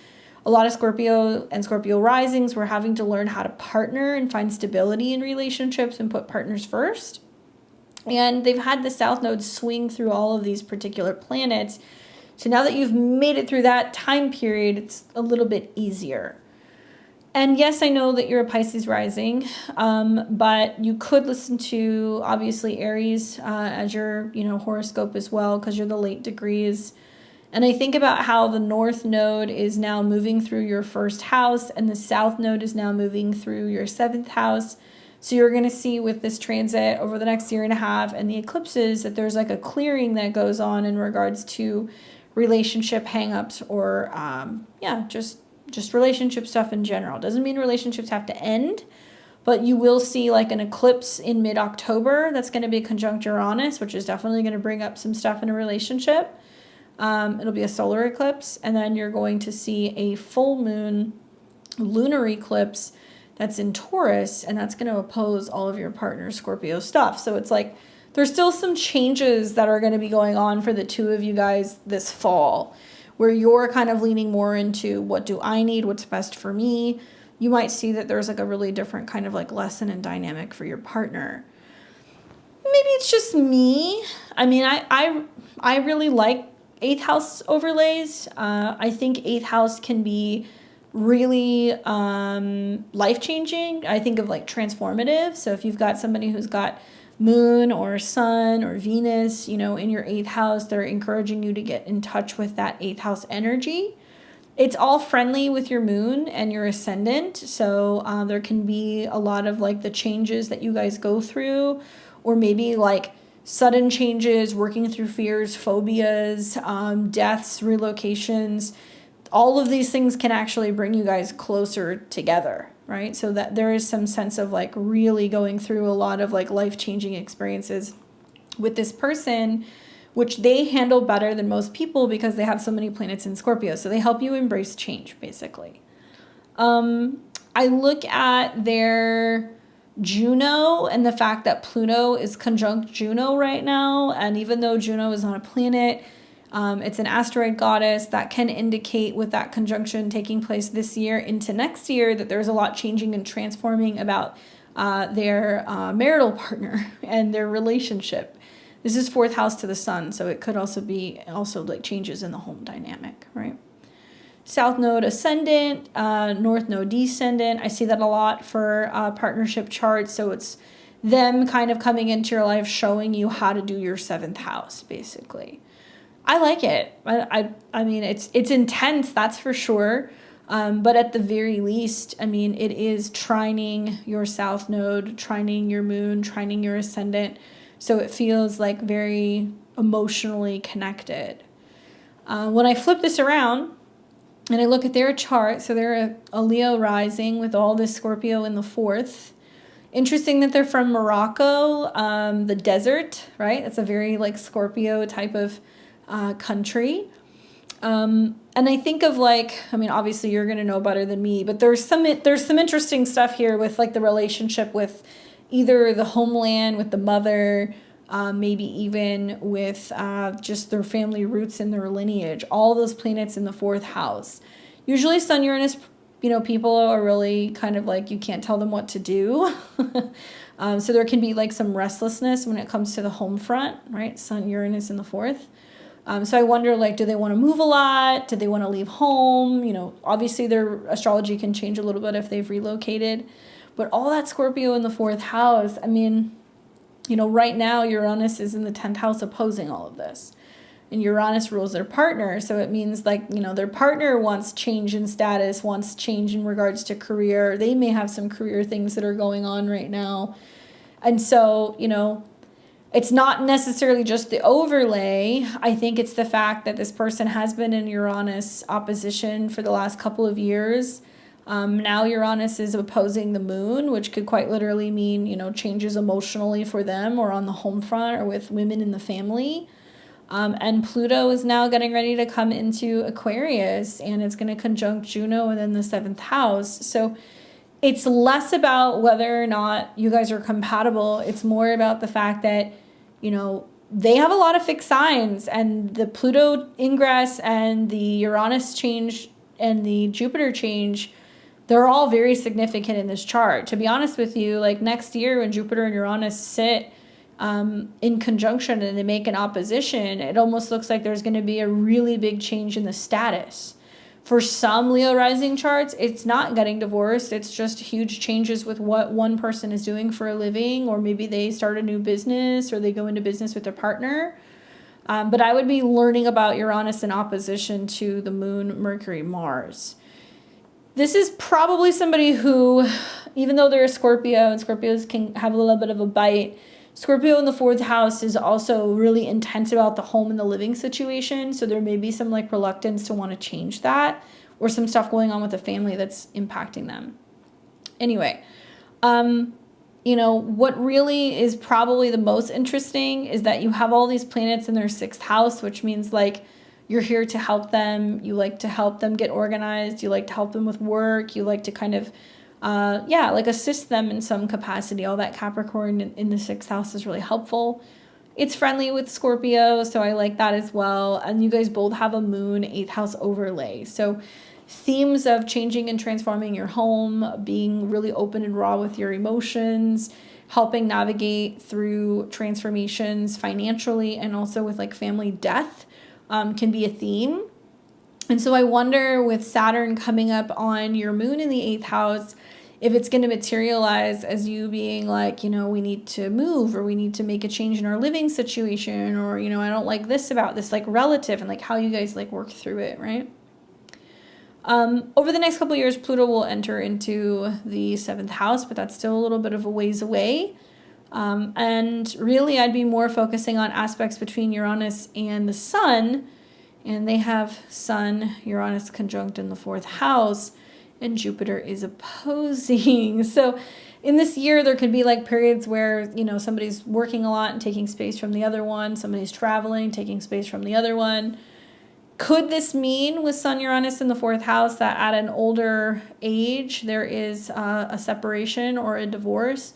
A lot of Scorpio and Scorpio risings were having to learn how to partner and find stability in relationships and put partners first. And they've had the South Node swing through all of these particular planets. So now that you've made it through that time period, it's a little bit easier. And yes, I know that you're a Pisces rising, but you could listen to, obviously, Aries as your, horoscope as well, because you're the late degrees. And I think about how the North Node is now moving through your first house, and the South Node is now moving through your 7th house. So you're going to see with this transit over the next year and a half and the eclipses that there's like a clearing that goes on in regards to relationship hangups or, just relationship stuff in general. Doesn't mean relationships have to end, but you will see like an eclipse in mid-October that's going to be conjunct Uranus, which is definitely going to bring up some stuff in a relationship. It'll be a solar eclipse, and then you're going to see a full moon lunar eclipse that's in Taurus, and that's going to oppose all of your partner's Scorpio stuff. So it's like there's still some changes that are going to be going on for the two of you guys this fall, where you're kind of leaning more into what do I need, what's best for me. You might see that there's like a really different kind of like lesson and dynamic for your partner. Maybe it's just me. I mean, I really like 8th house overlays. I think 8th house can be really life-changing. I think of like transformative. So if you've got somebody who's got Moon or Sun or Venus, in your 8th house, they're encouraging you to get in touch with that 8th house energy. It's all friendly with your moon and your ascendant. So there can be a lot of like the changes that you guys go through, or maybe like sudden changes, working through fears, phobias, deaths, relocations. All of these things can actually bring you guys closer together, right? So that there is some sense of like really going through a lot of like life-changing experiences with this person, which they handle better than most people because they have so many planets in Scorpio. So they help you embrace change, basically. I look at their Juno and the fact that Pluto is conjunct Juno right now. And even though Juno is not a planet, it's an asteroid goddess that can indicate with that conjunction taking place this year into next year that there's a lot changing and transforming about their marital partner and their relationship. This is 4th house to the sun, so it could also be like changes in the home dynamic, right? South node ascendant, north node descendant. I see that a lot for partnership charts. So it's them kind of coming into your life, showing you how to do your 7th house, basically. I like it. I mean, it's intense, that's for sure. But at the very least, I mean, it is trining your South node, trining your moon, trining your ascendant. So it feels like very emotionally connected. When I flip this around and I look at their chart, so they're a Leo rising with all this Scorpio in the 4th. Interesting that they're from Morocco, the desert, right? It's a very like Scorpio type of country. And I think of like, I mean, obviously you're going to know better than me, but there's some interesting stuff here with like the relationship with either the homeland, with the mother, maybe even with just their family roots and their lineage, all those planets in the 4th house. Usually Sun Uranus, people are really kind of like, you can't tell them what to do. So there can be like some restlessness when it comes to the home front, right? Sun Uranus in the 4th. So I wonder, like, do they want to move a lot? Do they want to leave home? You know, obviously their astrology can change a little bit if they've relocated. But all that Scorpio in the 4th house, I mean, you know, right now Uranus is in the 10th house opposing all of this. And Uranus rules their partner. So it means, like, you know, their partner wants change in status, wants change in regards to career. They may have some career things that are going on right now. And so, you know, it's not necessarily just the overlay. I think it's the fact that this person has been in Uranus opposition for the last couple of years. Now Uranus is opposing the moon, which could quite literally mean, you know, changes emotionally for them or on the home front or with women in the family. And Pluto is now getting ready to come into Aquarius, and it's going to conjunct Juno and then the 7th house. So it's less about whether or not you guys are compatible. It's more about the fact that, you know, they have a lot of fixed signs, and the Pluto ingress and the Uranus change and the Jupiter change, they're all very significant in this chart. To be honest with you, like next year when Jupiter and Uranus sit in conjunction and they make an opposition, it almost looks like there's going to be a really big change in the status. For some Leo rising charts, it's not getting divorced. It's just huge changes with what one person is doing for a living, or maybe they start a new business or they go into business with their partner. But I would be learning about Uranus in opposition to the moon, Mercury, Mars. This is probably somebody who, even though they're a Scorpio, and Scorpios can have a little bit of a bite, Scorpio in the 4th house is also really intense about the home and the living situation. So there may be some like reluctance to want to change that, or some stuff going on with the family that's impacting them. Anyway, you know, what really is probably the most interesting is that you have all these planets in their 6th house, which means like you're here to help them. You like to help them get organized. You like to help them with work. You like to kind of like assist them in some capacity. All that Capricorn in the 6th house is really helpful. It's friendly with Scorpio, so I like that as well. And you guys both have a moon 8th house overlay. So themes of changing and transforming your home, being really open and raw with your emotions, helping navigate through transformations financially and also with like family death can be a theme. And so I wonder, with Saturn coming up on your moon in the 8th house, if it's going to materialize as you being like, you know, we need to move, or we need to make a change in our living situation, or, you know, I don't like this about this like relative, and like how you guys like work through it, right? Over the next couple of years, Pluto will enter into the 7th house, but that's still a little bit of a ways away. And really, I'd be more focusing on aspects between Uranus and the Sun. And they have Sun, Uranus conjunct in the 4th house, and Jupiter is opposing. So in this year, there could be like periods where, you know, somebody's working a lot and taking space from the other one. Somebody's traveling, taking space from the other one. Could this mean, with Sun, Uranus in the 4th house, that at an older age, there is a separation or a divorce?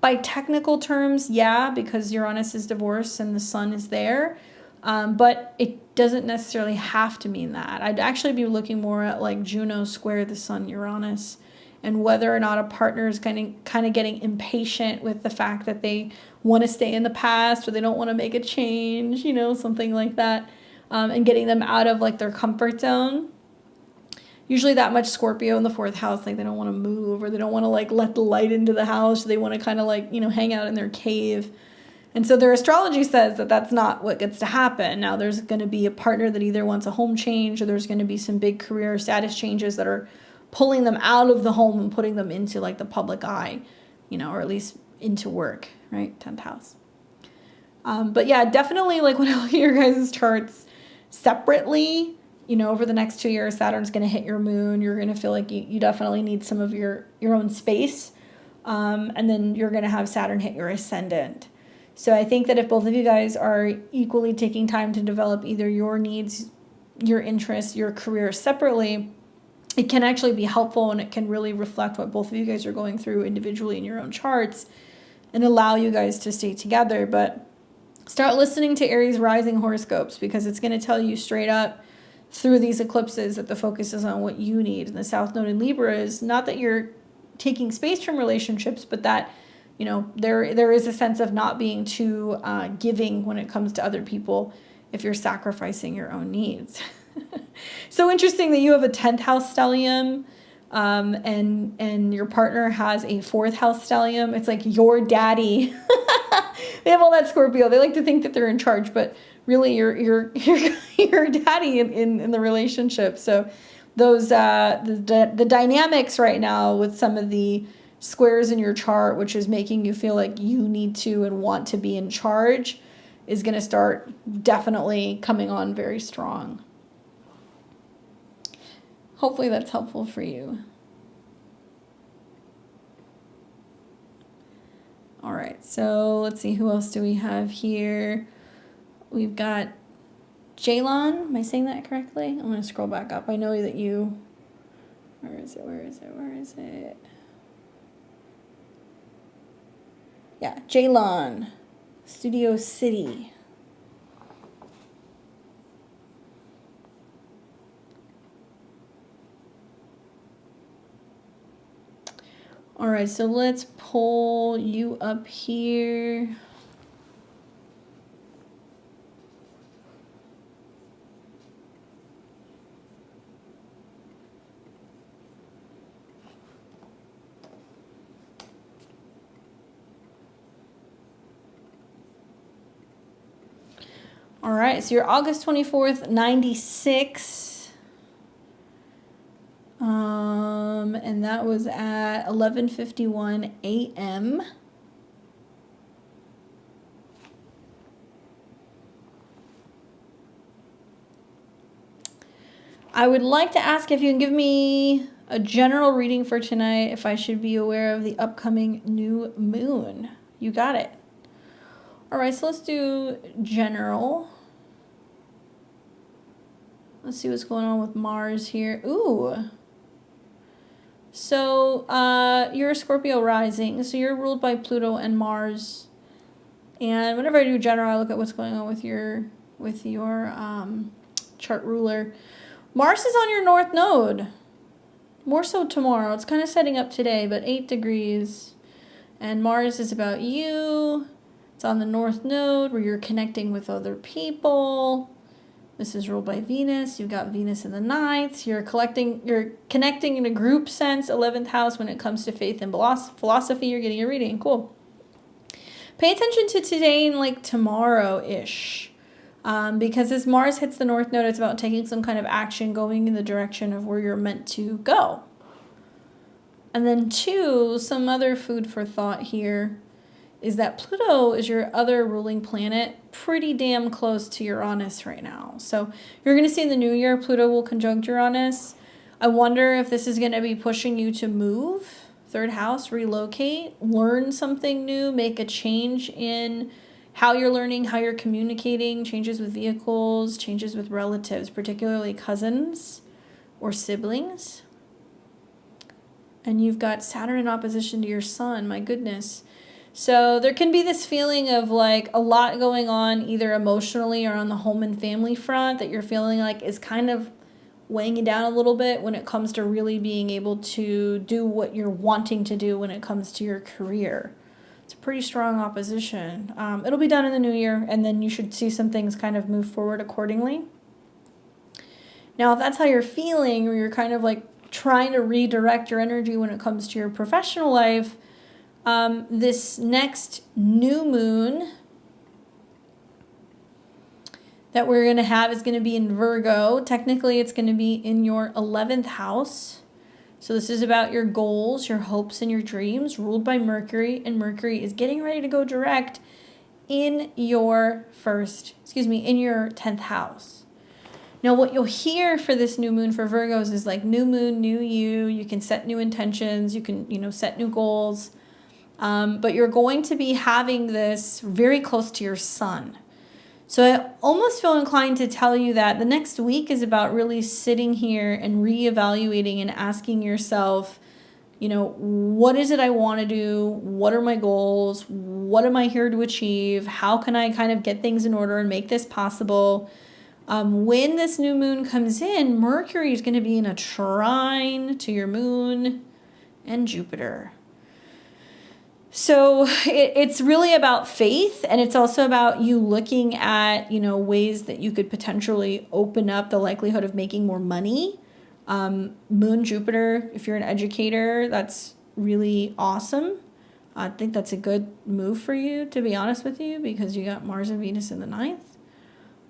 By technical terms, yeah, because Uranus is divorced and the Sun is there. But it doesn't necessarily have to mean that. I'd actually be looking more at like Juno square the Sun, Uranus, and whether or not a partner is kind of getting impatient with the fact that they want to stay in the past, or they don't want to make a change, you know, something like that, and getting them out of like their comfort zone. Usually that much Scorpio in the 4th house, like they don't want to move, or they don't want to like let the light into the house. They want to kind of like, you know, hang out in their cave. And so their astrology says that that's not what gets to happen. Now there's going to be a partner that either wants a home change, or there's going to be some big career status changes that are pulling them out of the home and putting them into like the public eye, you know, or at least into work, right? 10th house. But yeah, definitely like when I look at your guys' charts separately, you know, over the next 2 years, Saturn's going to hit your moon. You're going to feel like you definitely need some of your own space. And then you're going to have Saturn hit your ascendant. So I think that if both of you guys are equally taking time to develop either your needs, your interests, your career separately, it can actually be helpful, and it can really reflect what both of you guys are going through individually in your own charts and allow you guys to stay together. But start listening to Aries rising horoscopes, because it's going to tell you straight up through these eclipses that the focus is on what you need. And the South Node in Libra is not that you're taking space from relationships, but that, you know, there is a sense of not being too giving when it comes to other people, if you're sacrificing your own needs. So interesting that you have a 10th house stellium, and your partner has a 4th house stellium. It's like your daddy. They have all that Scorpio. They like to think that they're in charge, but really you're daddy in the relationship. So those the dynamics right now with some of the squares in your chart, which is making you feel like you need to and want to be in charge, is going to start definitely coming on very strong. Hopefully that's helpful for you. All right, so let's see, who else do we have here? We've got Jalon. Am I saying that correctly? I'm going to scroll back up. I know that you... Where is it? Yeah, Jalon. Studio City. All right, so let's pull you up here. All right, so you're August 24th, 96. And that was at 11:51 a.m. I would like to ask if you can give me a general reading for tonight, if I should be aware of the upcoming new moon. You got it. All right, so let's do general. Let's see what's going on with Mars here. Ooh. So you're a Scorpio rising, so you're ruled by Pluto and Mars. And whenever I do general, I look at what's going on with your chart ruler. Mars is on your north node. More so tomorrow. It's kind of setting up today, but 8 degrees. And Mars is about you. It's on the north node where you're connecting with other people. This is ruled by Venus. You've got Venus in the 9th. You're connecting in a group sense, 11th house when it comes to faith and philosophy. You're getting a reading. Cool. Pay attention to today and like tomorrow-ish. Because as Mars hits the north node, it's about taking some kind of action, going in the direction of where you're meant to go. And then 2, some other food for thought here is that Pluto is your other ruling planet, pretty damn close to Uranus right now. So you're going to see in the new year, Pluto will conjunct Uranus. I wonder if this is going to be pushing you to move, 3rd house, relocate, learn something new, make a change in how you're learning, how you're communicating, changes with vehicles, changes with relatives, particularly cousins or siblings. And you've got Saturn in opposition to your sun, my goodness. So there can be this feeling of like a lot going on either emotionally or on the home and family front that you're feeling like is kind of weighing you down a little bit when it comes to really being able to do what you're wanting to do when it comes to your career. It's a pretty strong opposition. It'll be done in the new year, and then you should see some things kind of move forward accordingly. Now, if that's how you're feeling, or you're kind of like trying to redirect your energy when it comes to your professional life, this next new moon that we're going to have is going to be in Virgo. Technically, it's going to be in your 11th house. So this is about your goals, your hopes, and your dreams, ruled by Mercury. And Mercury is getting ready to go direct in your in your 10th house. Now, what you'll hear for this new moon for Virgos is like new moon, new you. You can set new intentions. You can, set new goals. But you're going to be having this very close to your sun. So I almost feel inclined to tell you that the next week is about really sitting here and reevaluating and asking yourself, what is it I want to do? What are my goals? What am I here to achieve? How can I kind of get things in order and make this possible? When this new moon comes in, Mercury is going to be in a trine to your moon and Jupiter. So it's really about faith, and it's also about you looking at, ways that you could potentially open up the likelihood of making more money. Moon, Jupiter, if you're an educator, that's really awesome. I think that's a good move for you, to be honest with you, because you got Mars and Venus in the ninth.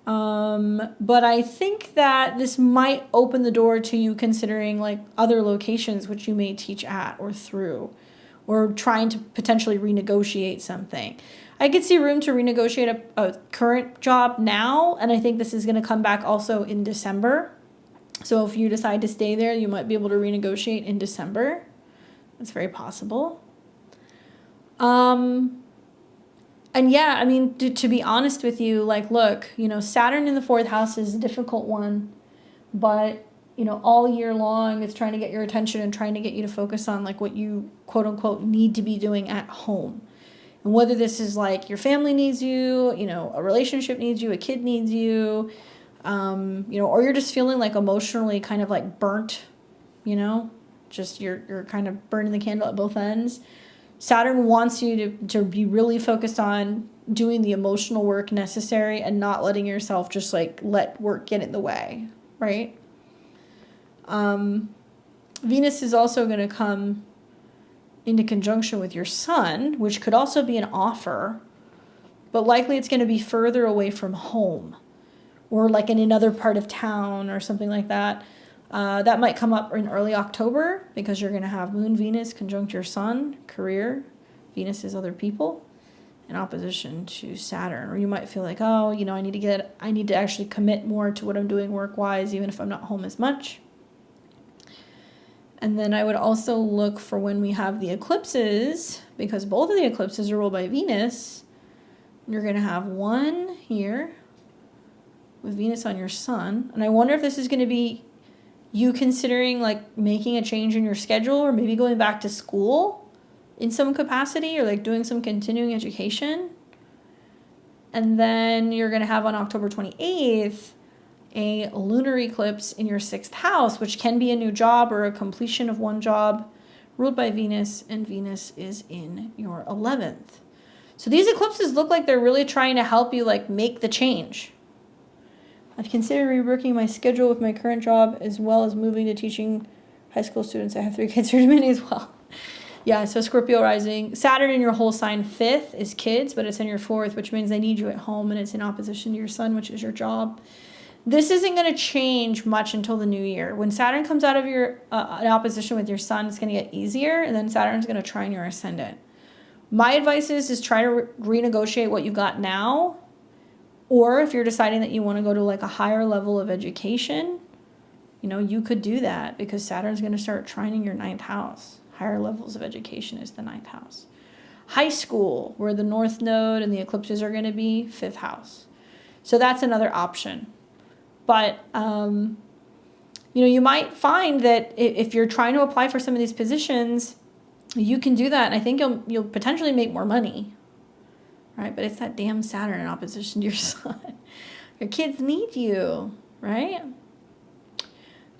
But I think that this might open the door to you considering like other locations which you may teach at or through, or trying to potentially renegotiate something. I could see room to renegotiate a current job now, and I think this is going to come back also in December. So if you decide to stay there, you might be able to renegotiate in December. That's very possible. And yeah, I mean, to be honest with you, like, look, Saturn in the fourth house is a difficult one, but all year long, it's trying to get your attention and trying to get you to focus on like what you quote unquote need to be doing at home. And whether this is like your family needs you, a relationship needs you, a kid needs you, or you're just feeling like emotionally kind of like burnt, just you're kind of burning the candle at both ends. Saturn wants you to be really focused on doing the emotional work necessary and not letting yourself just like let work get in the way, right? Venus is also going to come into conjunction with your sun, which could also be an offer, but likely it's going to be further away from home or like in another part of town or something like that. That might come up in early October because you're going to have Moon, Venus conjunct your sun, career. Venus is other people in opposition to Saturn. Or you might feel like, oh, I need to actually commit more to what I'm doing work-wise, even if I'm not home as much. And then I would also look for when we have the eclipses, because both of the eclipses are ruled by Venus. You're going to have one here with Venus on your sun. And I wonder if this is going to be you considering like making a change in your schedule or maybe going back to school in some capacity or like doing some continuing education. And then you're going to have on October 28th a lunar eclipse in your 6th house, which can be a new job or a completion of one job ruled by Venus, and Venus is in your 11th. So these eclipses look like they're really trying to help you like make the change. I've considered reworking my schedule with my current job as well as moving to teaching high school students. I have 3 kids here many as well. Yeah, so Scorpio rising. Saturn in your whole sign 5th is kids, but it's in your 4th, which means they need you at home, and it's in opposition to your sun, which is your job. This isn't going to change much until the new year. When Saturn comes out of your in opposition with your sun, it's going to get easier, and then Saturn's going to trine your ascendant. My advice is try to renegotiate what you got now, or if you're deciding that you want to go to like a higher level of education, you could do that because Saturn's going to start trining your 9th house. Higher levels of education is the 9th house. High school, where the North Node and the eclipses are going to be, 5th house. So that's another option. But, you might find that if you're trying to apply for some of these positions, you can do that. And I think you'll potentially make more money, right? But it's that damn Saturn in opposition to your sun. Your kids need you, right?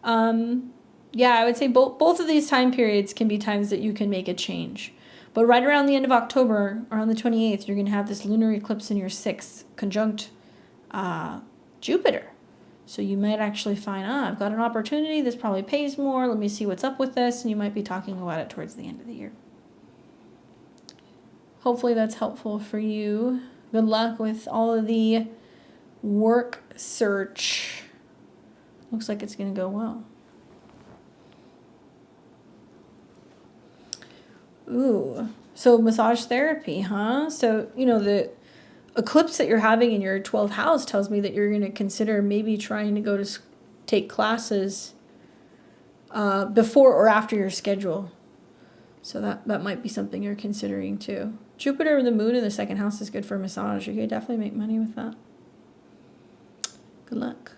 Yeah, I would say both of these time periods can be times that you can make a change. But right around the end of October, around the 28th, you're going to have this lunar eclipse in your 6th conjunct Jupiter. So you might actually find, I've got an opportunity. This probably pays more. Let me see what's up with this. And you might be talking about it towards the end of the year. Hopefully that's helpful for you. Good luck with all of the work search. Looks like it's going to go well. Ooh, so massage therapy, huh? So, the eclipse that you're having in your 12th house tells me that you're going to consider maybe trying to go to take classes before or after your schedule. So that might be something you're considering too. Jupiter and the moon in the 2nd house is good for massage. You could definitely make money with that. Good luck.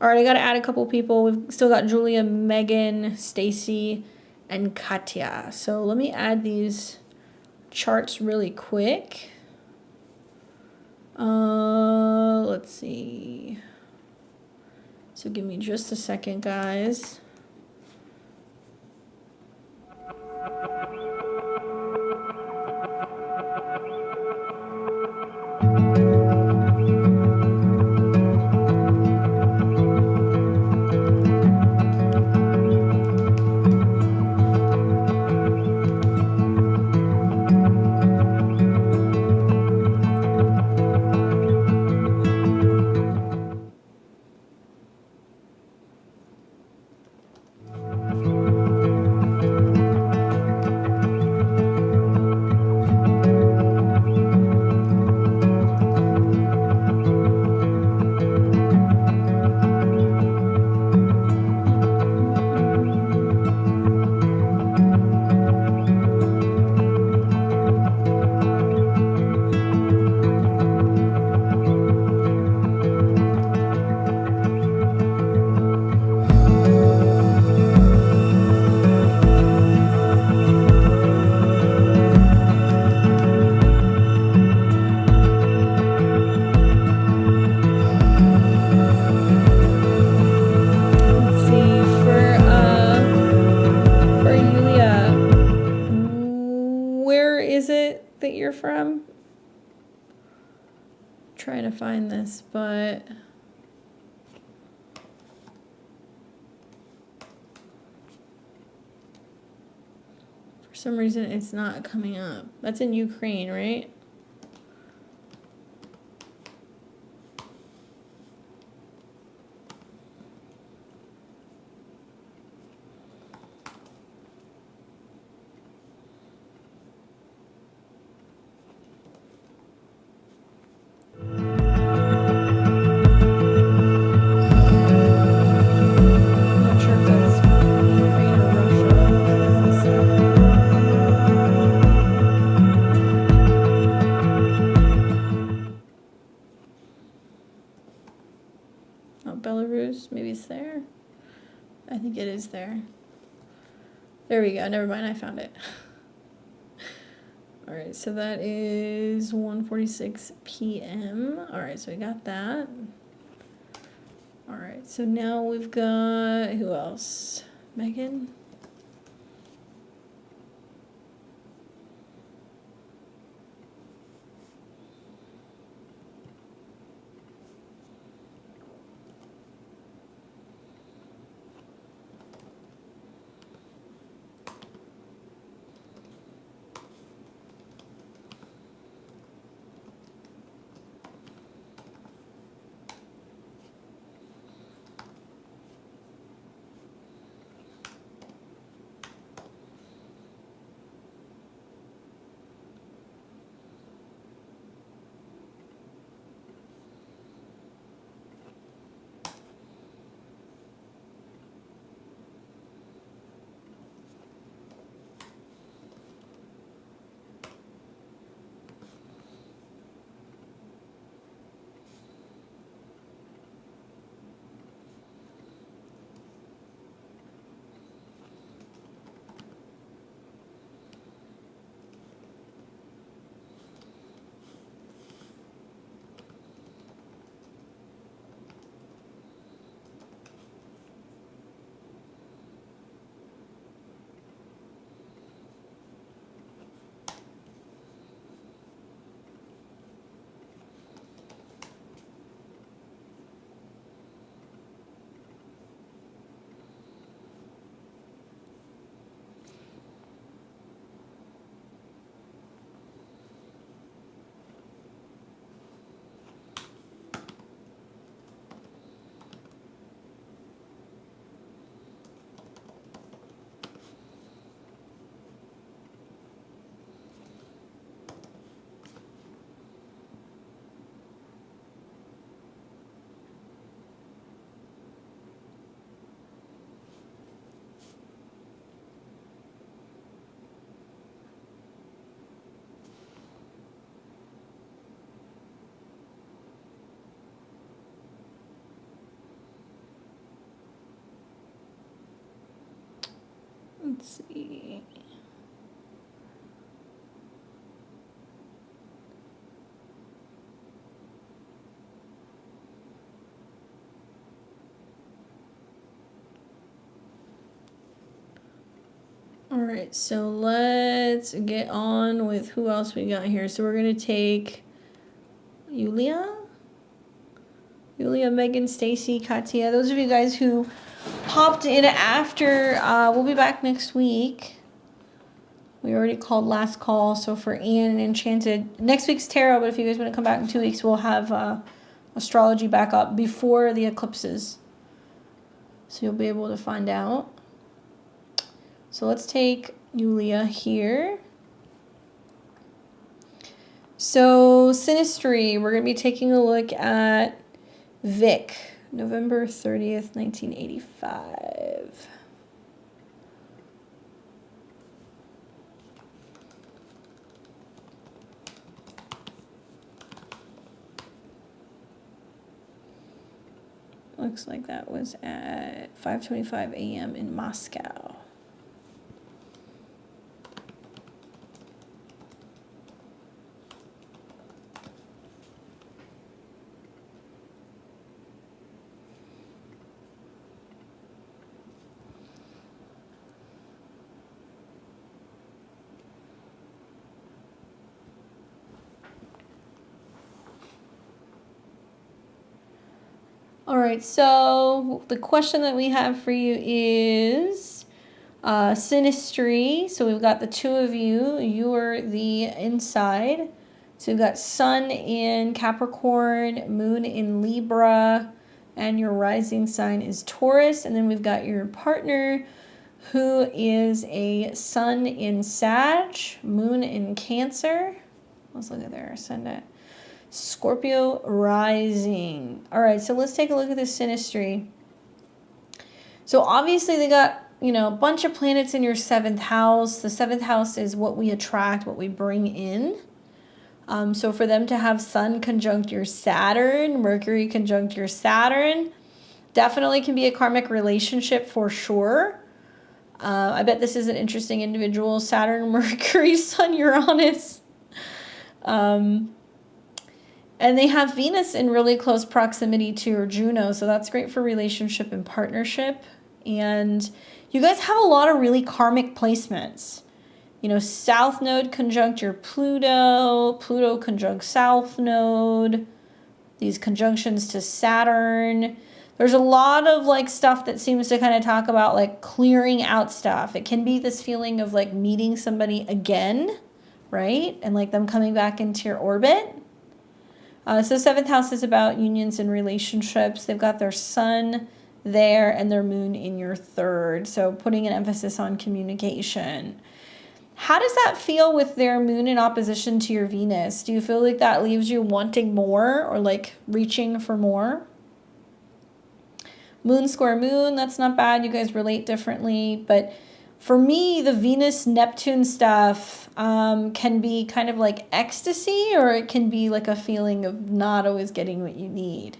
All right, I got to add a couple people. We've still got Julia, Megan, Stacy, and Katya. So let me add these charts really quick. Let's see. So give me just a second, guys. from. Trying to find this, but for some reason it's not coming up. That's in Ukraine, right? Belarus, maybe it's there. I think it is there. There we go. Never mind, I found it. All right, so that is 1:46 p.m. All right, so we got that. All right, so now we've got, who else? Megan? Let's see. All right, so let's get on with who else we got here. So we're going to take Yulia, Megan, Stacy, Katya. Those of you guys who popped in after, we'll be back next week. We already called last call, so for Ian and Enchanted, next week's tarot, but if you guys want to come back in 2 weeks, we'll have astrology back up before the eclipses. So you'll be able to find out. So let's take Yulia here. So Synastry, we're going to be taking a look at Vic, November 30th, 1985. Looks like that was at 5:25 a.m. in Moscow. All right, so the question that we have for you is Synastry. So we've got the two of you. You are the inside. So we've got Sun in Capricorn, Moon in Libra, and your rising sign is Taurus. And then we've got your partner who is a Sun in Sag, Moon in Cancer. Let's look at their ascendant. Scorpio rising. All right, so let's take a look at this synastry. So obviously they got, a bunch of planets in your 7th house. The 7th house is what we attract, what we bring in. So for them to have Sun conjunct your Saturn, Mercury conjunct your Saturn, definitely can be a karmic relationship for sure. I bet this is an interesting individual. Saturn, Mercury, Sun, Uranus. And they have Venus in really close proximity to your Juno, so that's great for relationship and partnership. And you guys have a lot of really karmic placements. South node conjunct your Pluto, Pluto conjunct South node, these conjunctions to Saturn. There's a lot of stuff that seems to kind of talk about clearing out stuff. It can be this feeling of meeting somebody again, right? And them coming back into your orbit. So 7th house is about unions and relationships. They've got their Sun there and their Moon in your 3rd. So putting an emphasis on communication. How does that feel with their Moon in opposition to your Venus? Do you feel like that leaves you wanting more or reaching for more? Moon square Moon, that's not bad. You guys relate differently. But for me, the Venus-Neptune stuff can be kind of ecstasy, or it can be a feeling of not always getting what you need.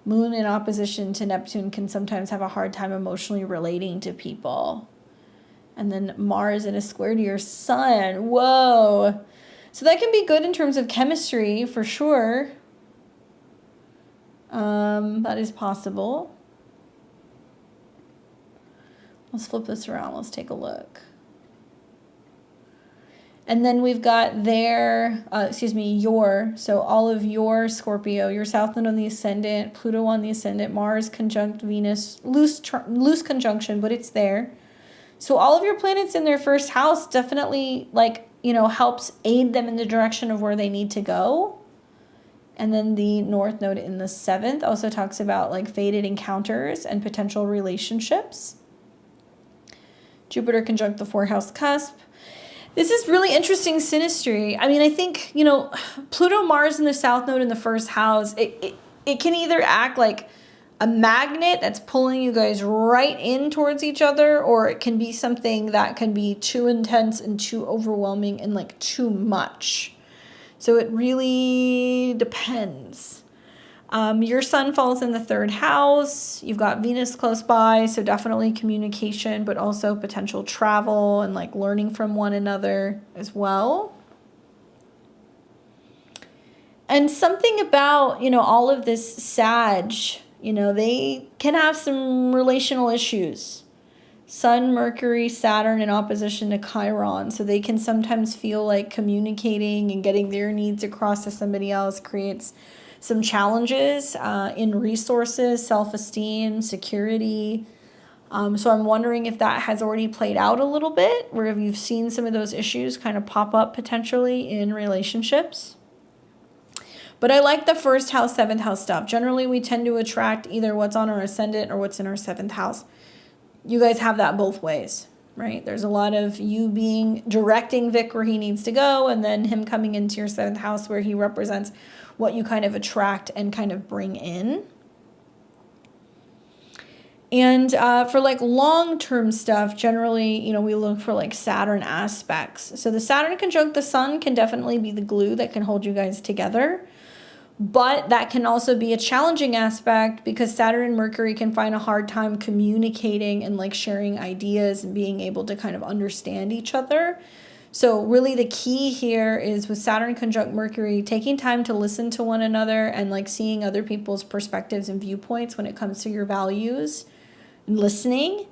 Moon in opposition to Neptune can sometimes have a hard time emotionally relating to people. And then Mars in a square to your Sun. Whoa. So that can be good in terms of chemistry, for sure. That is possible. Let's flip this around. Let's take a look. And then we've got so all of your Scorpio, your South Node on the ascendant, Pluto on the ascendant, Mars conjunct Venus, loose conjunction, but it's there. So all of your planets in their 1st house definitely helps aid them in the direction of where they need to go. And then the North Node in the 7th also talks about fated encounters and potential relationships. Jupiter conjunct the 4th house cusp. This is really interesting synastry. I mean, I think, Pluto, Mars in the South Node in the 1st house, it can either act like a magnet that's pulling you guys right in towards each other, or it can be something that can be too intense and too overwhelming and too much. So it really depends. Your Sun falls in the 3rd house. You've got Venus close by, so definitely communication, but also potential travel and learning from one another as well. And something about, all of this Sag, they can have some relational issues. Sun, Mercury, Saturn in opposition to Chiron. So they can sometimes feel communicating and getting their needs across to somebody else creates some challenges in resources, self-esteem, security. So I'm wondering if that has already played out a little bit, where you've seen some of those issues kind of pop up potentially in relationships. But I like the 1st house, 7th house stuff. Generally, we tend to attract either what's on our ascendant or what's in our 7th house. You guys have that both ways, right? There's a lot of you directing Vic where he needs to go, and then him coming into your 7th house where he represents what you kind of attract and kind of bring in. And for long-term stuff, generally, we look for Saturn aspects. So the Saturn conjunct the Sun can definitely be the glue that can hold you guys together. But that can also be a challenging aspect because Saturn and Mercury can find a hard time communicating and sharing ideas and being able to kind of understand each other. So really the key here is with Saturn conjunct Mercury, taking time to listen to one another and seeing other people's perspectives and viewpoints when it comes to your values and listening.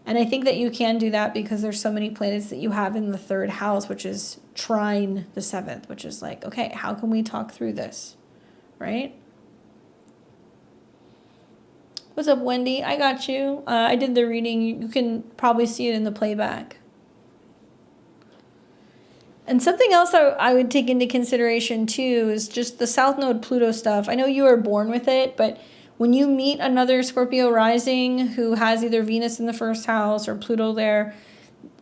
And I think that you can do that because there's so many planets that you have in the 3rd house, which is trine the 7th, which is okay, how can we talk through this, right? What's up, Wendy? I got you. I did the reading. You can probably see it in the playback. And something else I would take into consideration too is just the South Node Pluto stuff. I know you were born with it, but when you meet another Scorpio rising who has either Venus in the first house or Pluto there,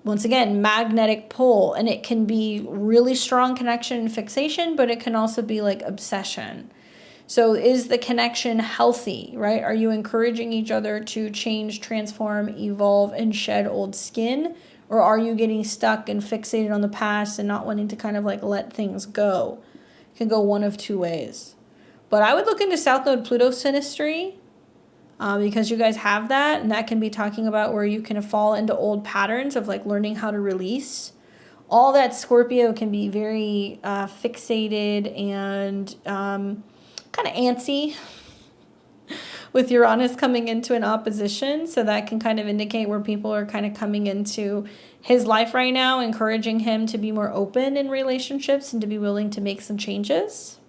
once again, magnetic pull, and it can be really strong connection and fixation, but it can also be like obsession. So is the connection healthy, right? Are you encouraging each other to change, transform, evolve, and shed old skin? Or are you getting stuck and fixated on the past and not wanting to kind of like let things go? It can go one of two ways. But I would look into South Node Pluto Synastry because you guys have that. And that can be talking about where you can fall into old patterns of like learning how to release. All that Scorpio can be very fixated and kind of antsy with Uranus coming into an opposition. So that can kind of indicate where people are kind of coming into his life right now, encouraging him to be more open in relationships and to be willing to make some changes.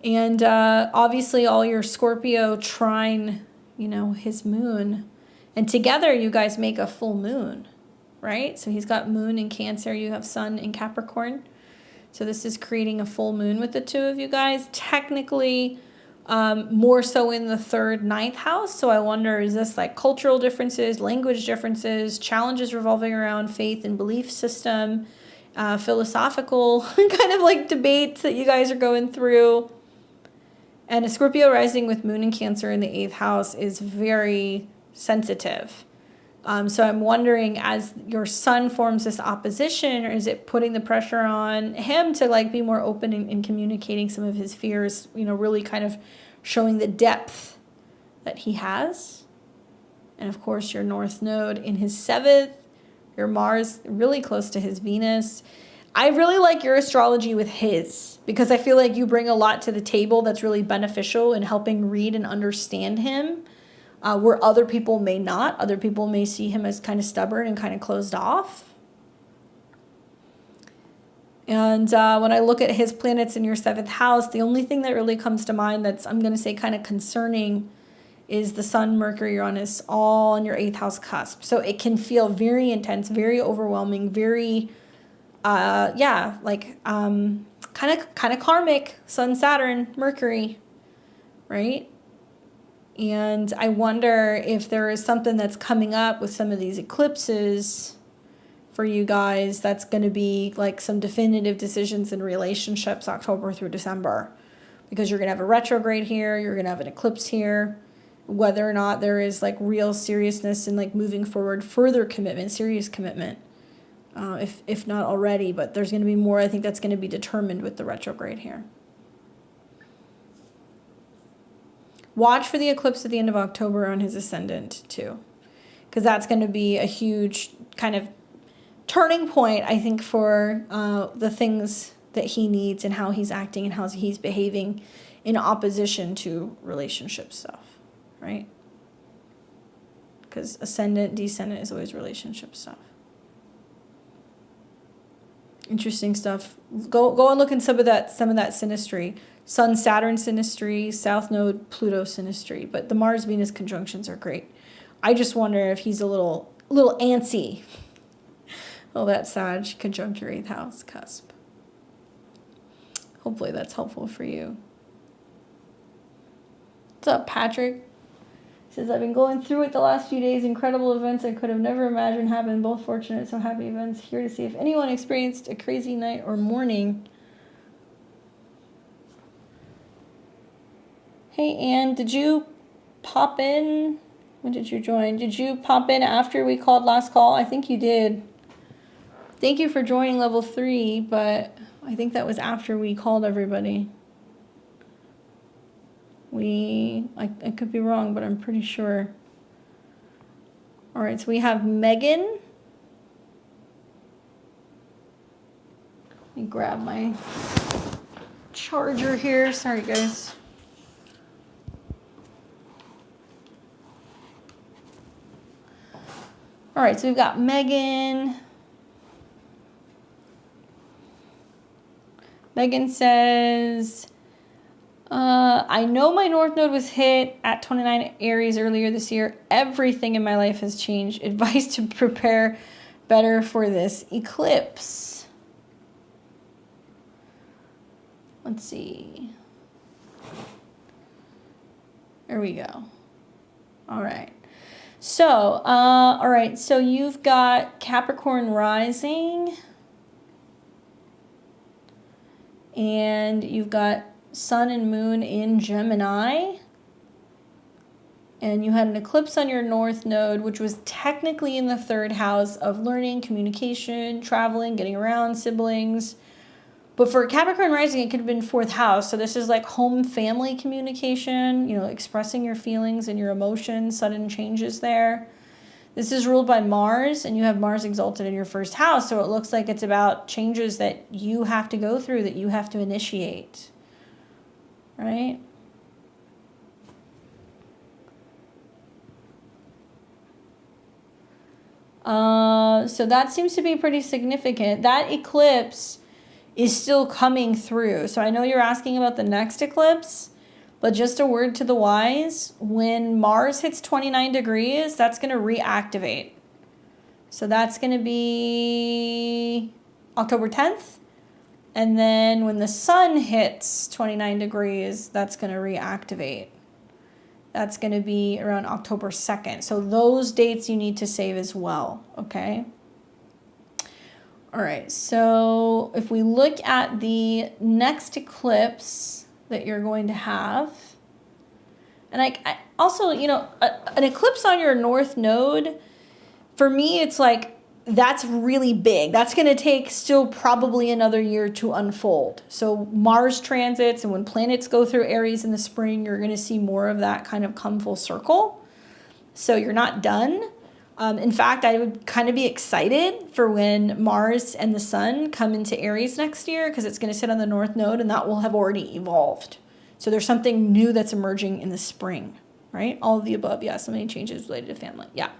And obviously all your Scorpio trine, you know, his moon. And together you guys make a full moon, right? So he's got moon in Cancer, you have sun in Capricorn. So this is creating a full moon with the two of you guys. Technically, more so in the 3rd, 9th house. So I wonder, is this like cultural differences, language differences, challenges revolving around faith and belief system, philosophical kind of like debates that you guys are going through? And a Scorpio rising with moon and Cancer in the 8th house is very sensitive. So I'm wondering, as your sun forms this opposition, or is it putting the pressure on him to like be more open in communicating some of his fears, you know, really kind of showing the depth that he has? And of course, your North Node in his 7th, your Mars really close to his Venus. I really like your astrology with his, because I feel like you bring a lot to the table that's really beneficial in helping read and understand him. Where other people may not. Other people may see him as kind of stubborn and kind of closed off. And when I look at his planets in your 7th house, the only thing that really comes to mind that's, I'm going to say, kind of concerning is the Sun, Mercury, Uranus, all on your 8th house cusp. So it can feel very intense, very overwhelming, very, kind of karmic. Sun, Saturn, Mercury, right? And I wonder if there is something that's coming up with some of these eclipses for you guys that's going to be like some definitive decisions in relationships October through December. Because you're going to have a retrograde here, you're going to have an eclipse here. Whether or not there is like real seriousness in like moving forward, further commitment, serious commitment. If not already, but there's going to be more. I think that's going to be determined with the retrograde here. Watch for the eclipse at the end of October on his ascendant too, because that's going to be a huge kind of turning point, I think, for the things that he needs and how he's acting and how he's behaving in opposition to relationship stuff, right? Because ascendant, descendant is always relationship stuff. Interesting stuff. Go and look in some of that synastry. Sun, Saturn synastry, South Node, Pluto synastry. But the Mars, Venus conjunctions are great. I just wonder if he's a little antsy. Oh, that Sag conjunct your 8th house cusp. Hopefully that's helpful for you. What's up, Patrick? Says, I've been going through it the last few days. Incredible events I could have never imagined happened. Both fortunate, so happy events. Here to see if anyone experienced a crazy night or morning. Hey, Anne, did you pop in? When did you join? Did you pop in after we called last call? I think you did. Thank you for joining level 3, but I think that was after we called everybody. I could be wrong, but I'm pretty sure. All right, so we have Megan. Let me grab my charger here. Sorry, guys. All right, so we've got Megan. Megan says, I know my North Node was hit at 29 Aries earlier this year. Everything in my life has changed. Advice to prepare better for this eclipse. Let's see. There we go. All right. So, all right. So you've got Capricorn rising. And you've got Sun and Moon in Gemini. And you had an eclipse on your North Node, which was technically in the 3rd house of learning, communication, traveling, getting around, siblings. But for Capricorn rising, it could have been 4th house. So this is like home family communication, expressing your feelings and your emotions, sudden changes there. This is ruled by Mars, and you have Mars exalted in your 1st house. So it looks like it's about changes that you have to go through, that you have to initiate, right? So that seems to be pretty significant. That eclipse is still coming through. So I know you're asking about the next eclipse, but just a word to the wise, when Mars hits 29 degrees, that's going to reactivate. So that's going to be October 10th. And then when the sun hits 29 degrees, that's going to reactivate. That's going to be around October 2nd. So those dates you need to save as well, okay? All right, so if we look at the next eclipse that you're going to have, and I also, an eclipse on your North Node, for me, it's like, that's really big. That's going to take still probably another year to unfold. So Mars transits, and when planets go through Aries in the spring, you're going to see more of that kind of come full circle. So you're not done. In fact, I would kind of be excited for when Mars and the sun come into Aries next year, because it's going to sit on the North Node, and that will have already evolved. So there's something new that's emerging in the spring, right? All of the above. Yeah, so many changes related to family. Yeah.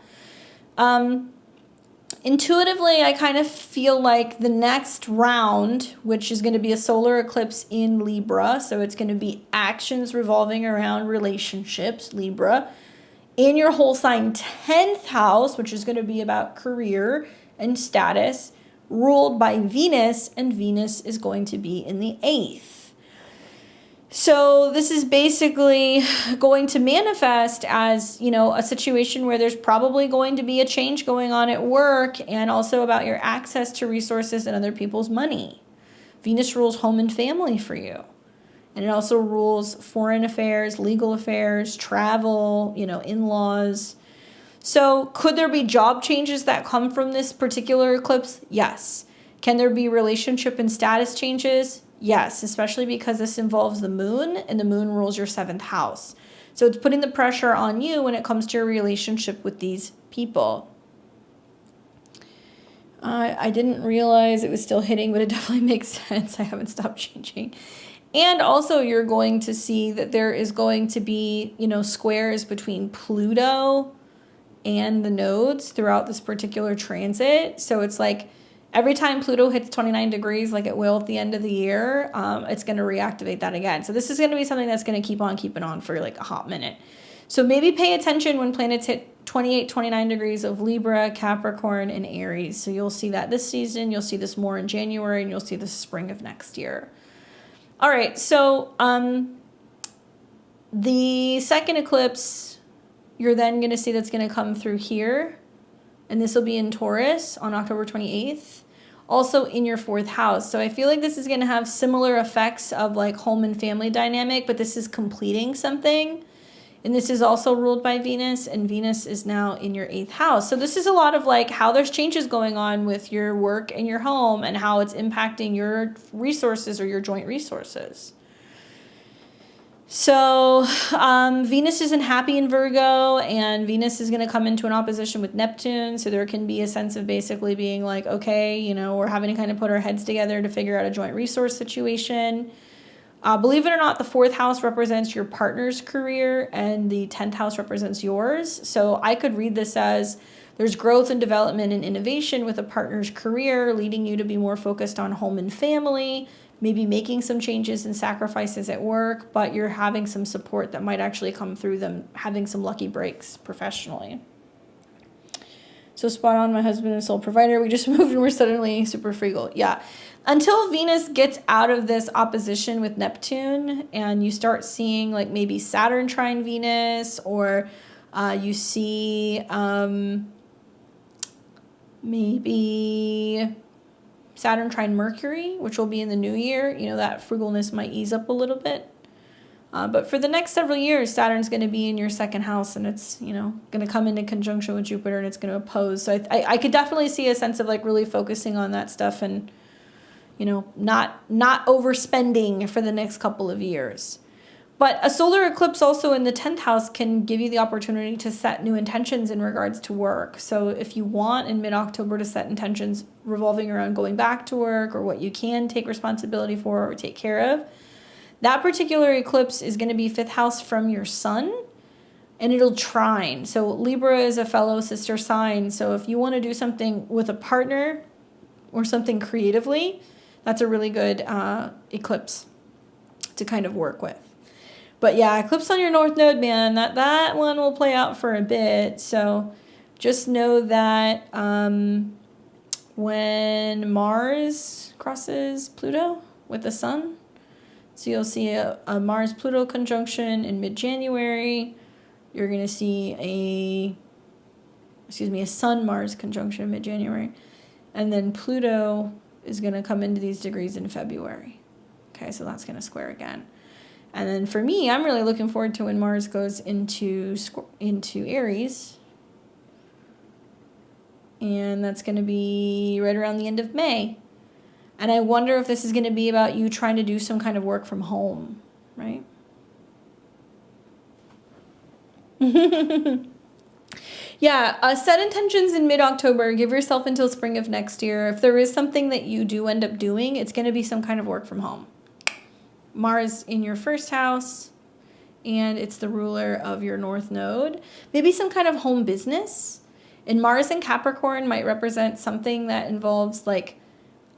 Intuitively, I kind of feel like the next round, which is going to be a solar eclipse in Libra, so it's going to be actions revolving around relationships, Libra, in your whole sign 10th house, which is going to be about career and status, ruled by Venus, and Venus is going to be in the 8th. So this is basically going to manifest as, a situation where there's probably going to be a change going on at work, and also about your access to resources and other people's money. Venus rules home and family for you. And it also rules foreign affairs, legal affairs, travel, in-laws. So could there be job changes that come from this particular eclipse? Yes. Can there be relationship and status changes? Yes, especially because this involves the moon, and the moon rules your 7th house. So it's putting the pressure on you when it comes to your relationship with these people. I didn't realize it was still hitting, but it definitely makes sense. I haven't stopped changing. And also you're going to see that there is going to be, squares between Pluto and the nodes throughout this particular transit. So it's like, every time Pluto hits 29 degrees, like it will at the end of the year, it's going to reactivate that again. So this is going to be something that's going to keep on keeping on for like a hot minute. So maybe pay attention when planets hit 28, 29 degrees of Libra, Capricorn, and Aries. So you'll see that this season. You'll see this more in January, and you'll see this spring of next year. All right, so the second eclipse, you're then going to see that's going to come through here. And this will be in Taurus on October 28th, also in your 4th house. So I feel like this is going to have similar effects of like home and family dynamic, but this is completing something. And this is also ruled by Venus, and Venus is now in your 8th house. So this is a lot of like how there's changes going on with your work and your home, and how it's impacting your resources or your joint resources. So Venus isn't happy in Virgo, and Venus is going to come into an opposition with Neptune. So there can be a sense of basically being like, okay, we're having to kind of put our heads together to figure out a joint resource situation. Believe it or not, the 4th house represents your partner's career, and the 10th house represents yours. So I could read this as there's growth and development and innovation with a partner's career, leading you to be more focused on home and family. maybe making some changes and sacrifices at work, but you're having some support that might actually come through them having some lucky breaks professionally. So spot on, my husband and sole provider. We just moved and we're suddenly super frugal. Yeah. Until Venus gets out of this opposition with Neptune and you start seeing like maybe Saturn trine Venus, or you see maybe Saturn trine Mercury, which will be in the new year, you know, that frugalness might ease up a little bit. But for the next several years, Saturn's going to be in your second house, and it's, you know, going to come into conjunction with Jupiter, and it's going to oppose. So I could definitely see a sense of like really focusing on that stuff and, you know, not overspending for the next couple of years. But a solar eclipse also in the 10th house can give you the opportunity to set new intentions in regards to work. So if you want in mid-October to set intentions revolving around going back to work or what you can take responsibility for or take care of, that particular eclipse is going to be 5th house from your sun, and it'll trine. So Libra is a fellow sister sign. So if you want to do something with a partner or something creatively, that's a really good eclipse to kind of work with. But yeah, eclipse on your north node, man, that one will play out for a bit. So just know that when Mars crosses Pluto with the sun, so you'll see a Mars-Pluto conjunction in mid-January. You're going to see a Sun-Mars conjunction in mid-January. And then Pluto is going to come into these degrees in February. Okay, so that's going to square again. And then for me, I'm really looking forward to when Mars goes into Aries. And that's going to be right around the end of May. And I wonder if this is going to be about you trying to do some kind of work from home, right? Yeah, set intentions in mid-October. Give yourself until spring of next year. If there is something that you do end up doing, it's going to be some kind of work from home. Mars in your 1st house, and it's the ruler of your north node. Maybe some kind of home business. And Mars in Capricorn might represent something that involves like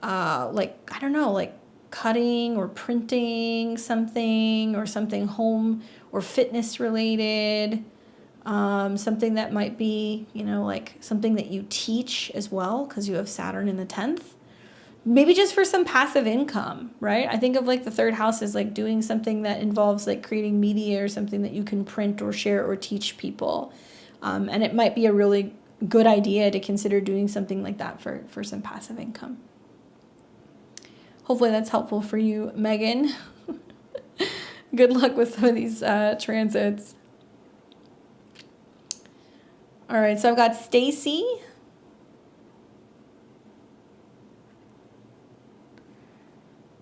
I don't know, like cutting or printing something, or something home or fitness related, something that might be, you know, like something that you teach as well, because you have Saturn in the 10th. Maybe just for some passive income, right? I think of like the 3rd house as like doing something that involves like creating media or something that you can print or share or teach people. And it might be a really good idea to consider doing something like that for some passive income. Hopefully that's helpful for you, Megan. Good luck with some of these transits. All right, so I've got Stacy.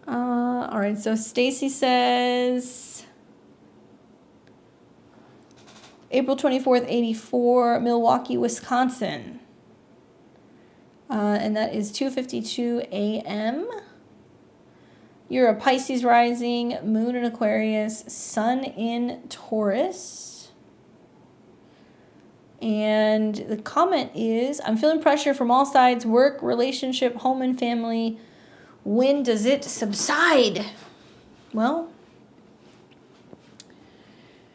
All right, so Stacy says April 24th, 84, Milwaukee, Wisconsin. And that is 2:52 a.m. You're a Pisces rising, moon in Aquarius, sun in Taurus. And the comment is, I'm feeling pressure from all sides, work, relationship, home and family. When does it subside? Well,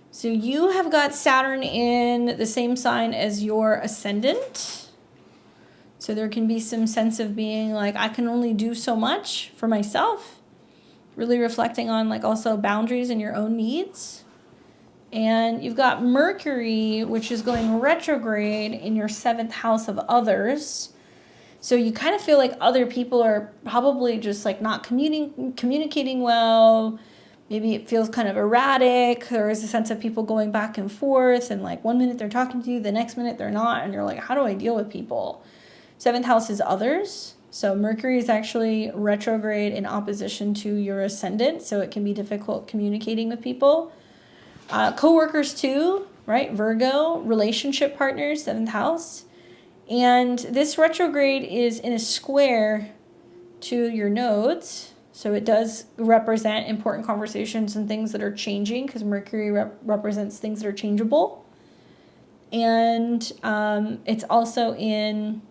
so you have got Saturn in the same sign as your ascendant. So there can be some sense of being like, I can only do so much for myself. Really reflecting on like also boundaries and your own needs. And you've got Mercury, which is going retrograde in your 7th house of others. So you kind of feel like other people are probably just like not communicating well. Maybe it feels kind of erratic. There is a sense of people going back and forth, and like one minute they're talking to you, the next minute they're not, and you're like, how do I deal with people? 7th house is others. So Mercury is actually retrograde in opposition to your ascendant, so it can be difficult communicating with people. Co-workers too, right? Virgo, relationship partners, 7th house. And this retrograde is in a square to your nodes. So it does represent important conversations and things that are changing, because Mercury represents things that are changeable. And it's also in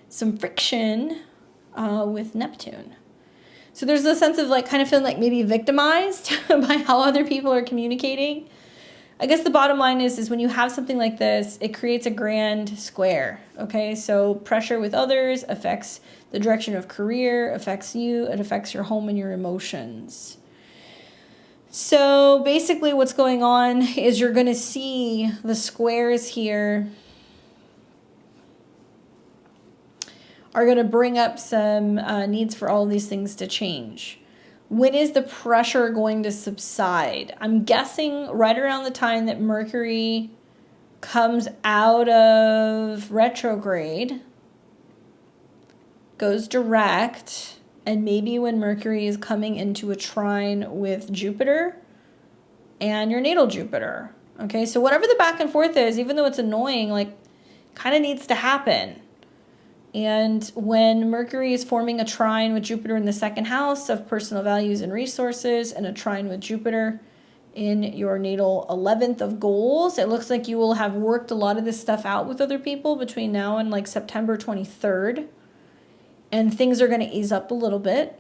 some friction with Neptune. So there's a sense of like kind of feeling like maybe victimized by how other people are communicating. I guess the bottom line is when you have something like this, it creates a grand square, okay? So pressure with others affects the direction of career, affects you, it affects your home and your emotions. So basically what's going on is you're going to see the squares here are going to bring up some needs for all of these things to change. When is the pressure going to subside? I'm guessing right around the time that Mercury comes out of retrograde, goes direct, and maybe when Mercury is coming into a trine with Jupiter and your natal Jupiter. Okay, so whatever the back and forth is, even though it's annoying, like, kind of needs to happen. And when Mercury is forming a trine with Jupiter in the second house of personal values and resources, and a trine with Jupiter in your natal 11th of goals, it looks like you will have worked a lot of this stuff out with other people between now and like September 23rd. And things are going to ease up a little bit.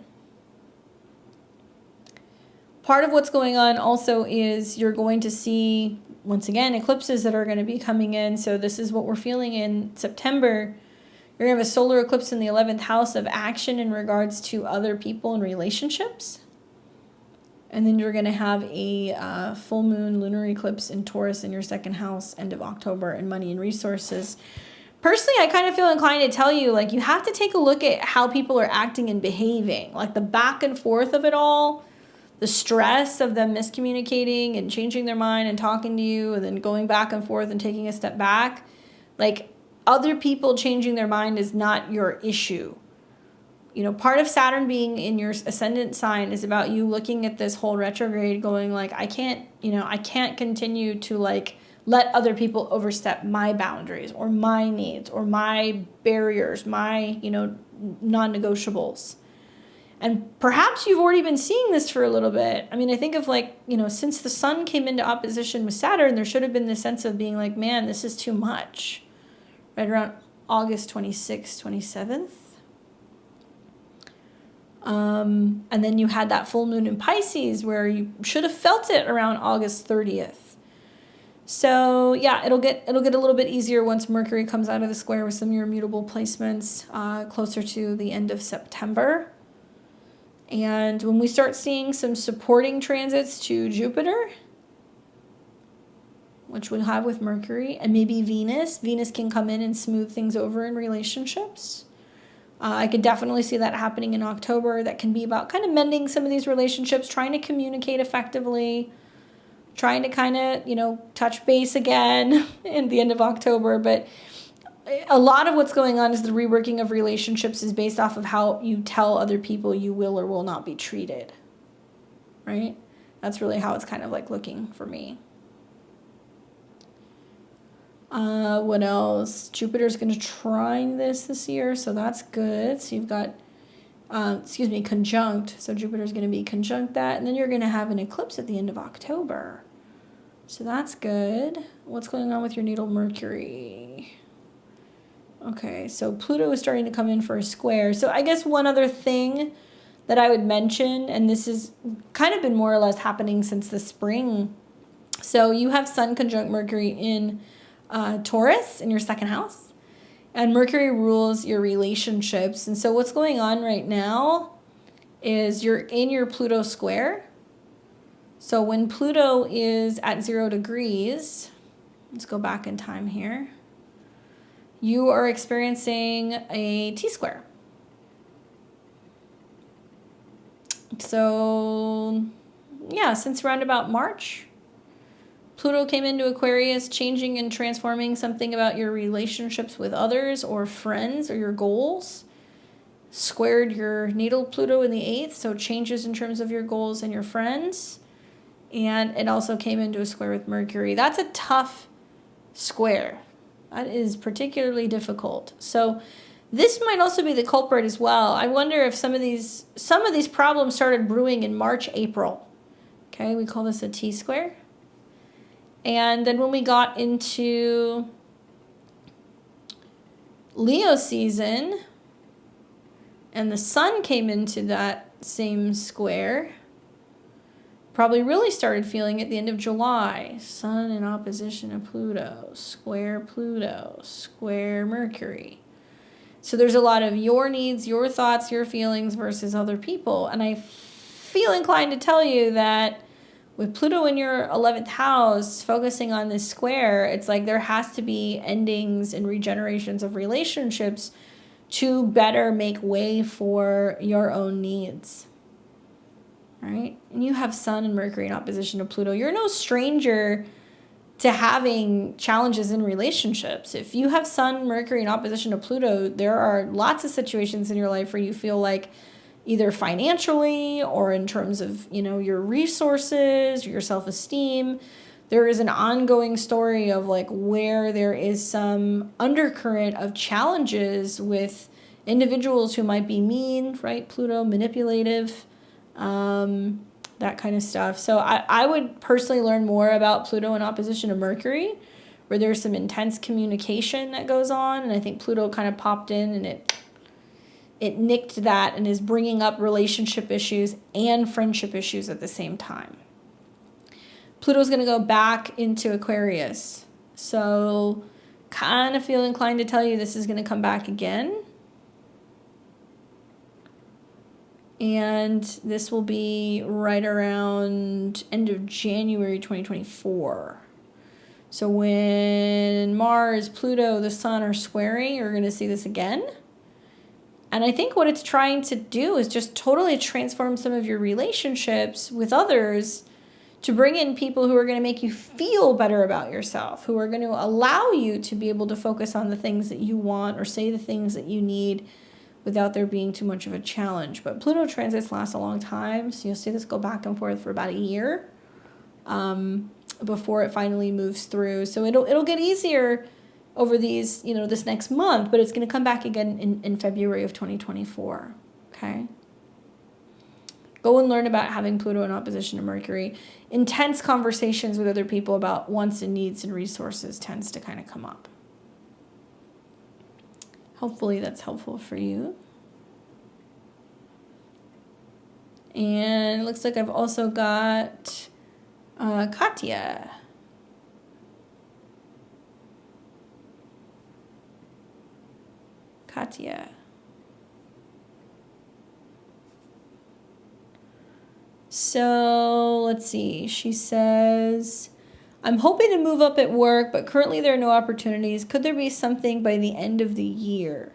Part of what's going on also is you're going to see, once again, eclipses that are going to be coming in. So this is what we're feeling in September. You're going to have a solar eclipse in the 11th house of action in regards to other people and relationships. And then you're going to have a full moon lunar eclipse in Taurus in your second house, end of October, and money and resources. Personally, I kind of feel inclined to tell you, like, you have to take a look at how people are acting and behaving. Like, the back and forth of it all, the stress of them miscommunicating and changing their mind and talking to you and then going back and forth and taking a step back. Like, other people changing their mind is not your issue. You know, part of Saturn being in your ascendant sign is about you looking at this whole retrograde going like, I can't continue to like let other people overstep my boundaries or my needs or my barriers, my, non-negotiables. And perhaps you've already been seeing this for a little bit. I mean, I think of like, since the sun came into opposition with Saturn, there should have been this sense of being like, man, this is too much. Right around August 26th, 27th. And then you had that full moon in Pisces where you should have felt it around August 30th. So yeah, it'll get a little bit easier once Mercury comes out of the square with some of your mutable placements closer to the end of September. And when we start seeing some supporting transits to Jupiter, which we'll have with Mercury, and maybe Venus. Venus can come in and smooth things over in relationships. I could definitely see that happening in October. That can be about kind of mending some of these relationships, trying to communicate effectively, trying to kind of, touch base again at the end of October. But a lot of what's going on is the reworking of relationships is based off of how you tell other people you will or will not be treated, right? That's really how it's kind of like looking for me. What else? Jupiter's going to trine this year, so that's good. So you've got, conjunct. So Jupiter's going to be conjunct that, and then you're going to have an eclipse at the end of October. So that's good. What's going on with your natal Mercury? Okay, so Pluto is starting to come in for a square. So I guess one other thing that I would mention, and this has kind of been more or less happening since the spring. So you have Sun conjunct Mercury in Taurus in your second house, and Mercury rules your relationships. And so what's going on right now is you're in your Pluto square. So when Pluto is at 0 degrees, let's go back in time here, you are experiencing a T-square. So yeah, since around about March, Pluto came into Aquarius, changing and transforming something about your relationships with others or friends or your goals. Squared your natal Pluto in the 8th, so changes in terms of your goals and your friends. And it also came into a square with Mercury. That's a tough square. That is particularly difficult. So this might also be the culprit as well. I wonder if some of these problems started brewing in March, April. Okay, we call this a T-square. And then when we got into Leo season and the sun came into that same square. Probably really started feeling at the end of July. Sun in opposition to Pluto, square Mercury. So there's a lot of your needs, your thoughts, your feelings versus other people. And I feel inclined to tell you that with Pluto in your 11th house, focusing on this square, it's like there has to be endings and regenerations of relationships to better make way for your own needs. Right? And you have Sun and Mercury in opposition to Pluto. You're no stranger to having challenges in relationships. If you have Sun, Mercury in opposition to Pluto, there are lots of situations in your life where you feel like either financially or in terms of, your resources, your self-esteem, there is an ongoing story of like where there is some undercurrent of challenges with individuals who might be mean, right? Pluto, manipulative, that kind of stuff. So I would personally learn more about Pluto in opposition to Mercury, where there's some intense communication that goes on. And I think Pluto kind of popped in and it nicked that and is bringing up relationship issues and friendship issues at the same time. Pluto's going to go back into Aquarius. So kind of feel inclined to tell you this is going to come back again. And this will be right around end of January 2024. So when Mars, Pluto, the Sun are squaring, you're going to see this again. And I think what it's trying to do is just totally transform some of your relationships with others to bring in people who are going to make you feel better about yourself, who are going to allow you to be able to focus on the things that you want or say the things that you need without there being too much of a challenge. But Pluto transits last a long time, so you'll see this go back and forth for about a year before it finally moves through. So it'll get easier over these, this next month, but it's going to come back again in February of 2024, okay? Go and learn about having Pluto in opposition to Mercury. Intense conversations with other people about wants and needs and resources tends to kind of come up. Hopefully that's helpful for you. And it looks like I've also got Katya. So let's see. She says, I'm hoping to move up at work, but currently there are no opportunities. Could there be something by the end of the year?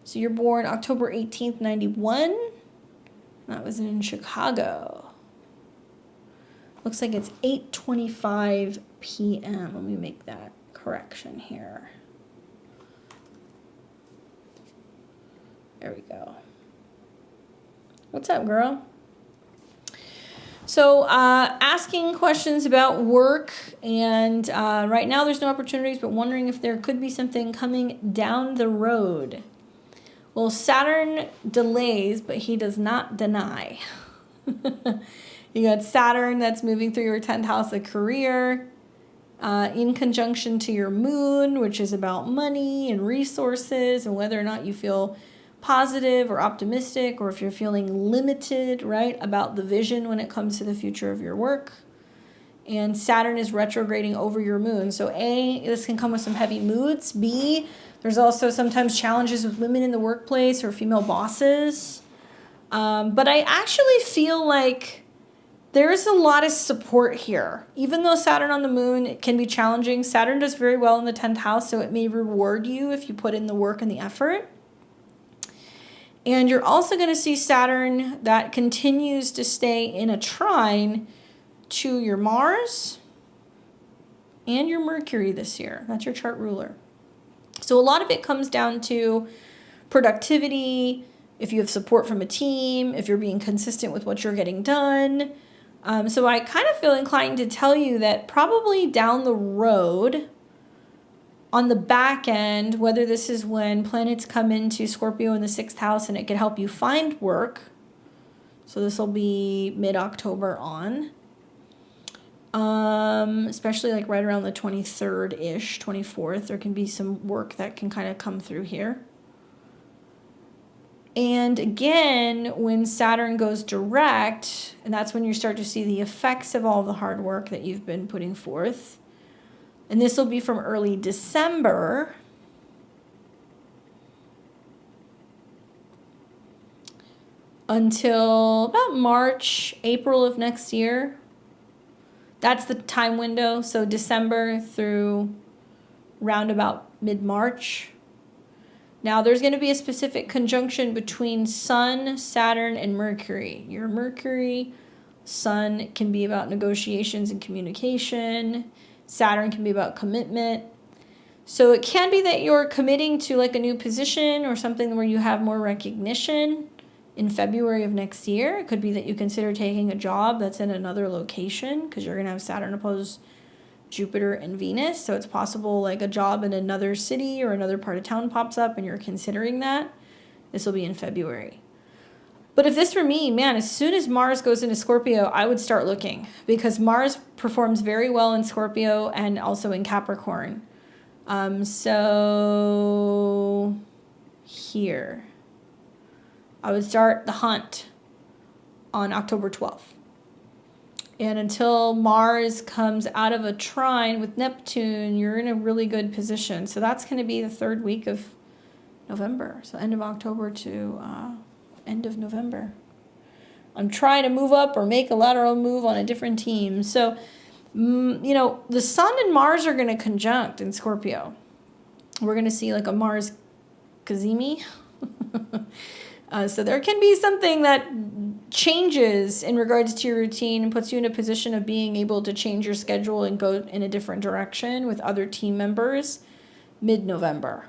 So you're born October 18th, 91. That was in Chicago. Looks like it's 8:25 p.m. Let me make that correction here. There we go. What's up, girl? So asking questions about work, and right now there's no opportunities, but wondering if there could be something coming down the road. Well, Saturn delays, but he does not deny. You got Saturn that's moving through your 10th house of career, in conjunction to your moon, which is about money and resources and whether or not you feel positive or optimistic, or if you're feeling limited, right, about the vision when it comes to the future of your work. And Saturn is retrograding over your moon. So A, this can come with some heavy moods. B, there's also sometimes challenges with women in the workplace or female bosses. But I actually feel like there's a lot of support here. Even though Saturn on the moon can be challenging, Saturn does very well in the 10th house, so it may reward you if you put in the work and the effort. And you're also going to see Saturn that continues to stay in a trine to your Mars and your Mercury this year. That's your chart ruler. So a lot of it comes down to productivity, if you have support from a team, if you're being consistent with what you're getting done. So I kind of feel inclined to tell you that probably down the road, on the back end, whether this is when planets come into Scorpio in the 6th house and it can help you find work. So this will be mid-October on. Especially like right around the 23rd-ish, 24th, there can be some work that can kind of come through here. And again, when Saturn goes direct, and that's when you start to see the effects of all the hard work that you've been putting forth. And this will be from early December until about March, April of next year. That's the time window. So December through round about mid-March. Now, there's going to be a specific conjunction between Sun, Saturn, and Mercury. Your Mercury, Sun can be about negotiations and communication. Saturn can be about commitment. So it can be that you're committing to like a new position or something where you have more recognition in February of next year. It could be that you consider taking a job that's in another location because you're going to have Saturn oppose Jupiter and Venus. So it's possible like a job in another city or another part of town pops up and you're considering that. This will be in February. But if this were me, man, as soon as Mars goes into Scorpio, I would start looking because Mars performs very well in Scorpio and also in Capricorn. So here, I would start the hunt on October 12th. And until Mars comes out of a trine with Neptune, you're in a really good position. So that's going to be the third week of November. So end of October to end of November. I'm trying to move up or make a lateral move on a different team. So, the Sun and Mars are going to conjunct in Scorpio. We're going to see like a Mars Kazemi. So there can be something that changes in regards to your routine and puts you in a position of being able to change your schedule and go in a different direction with other team members mid-November.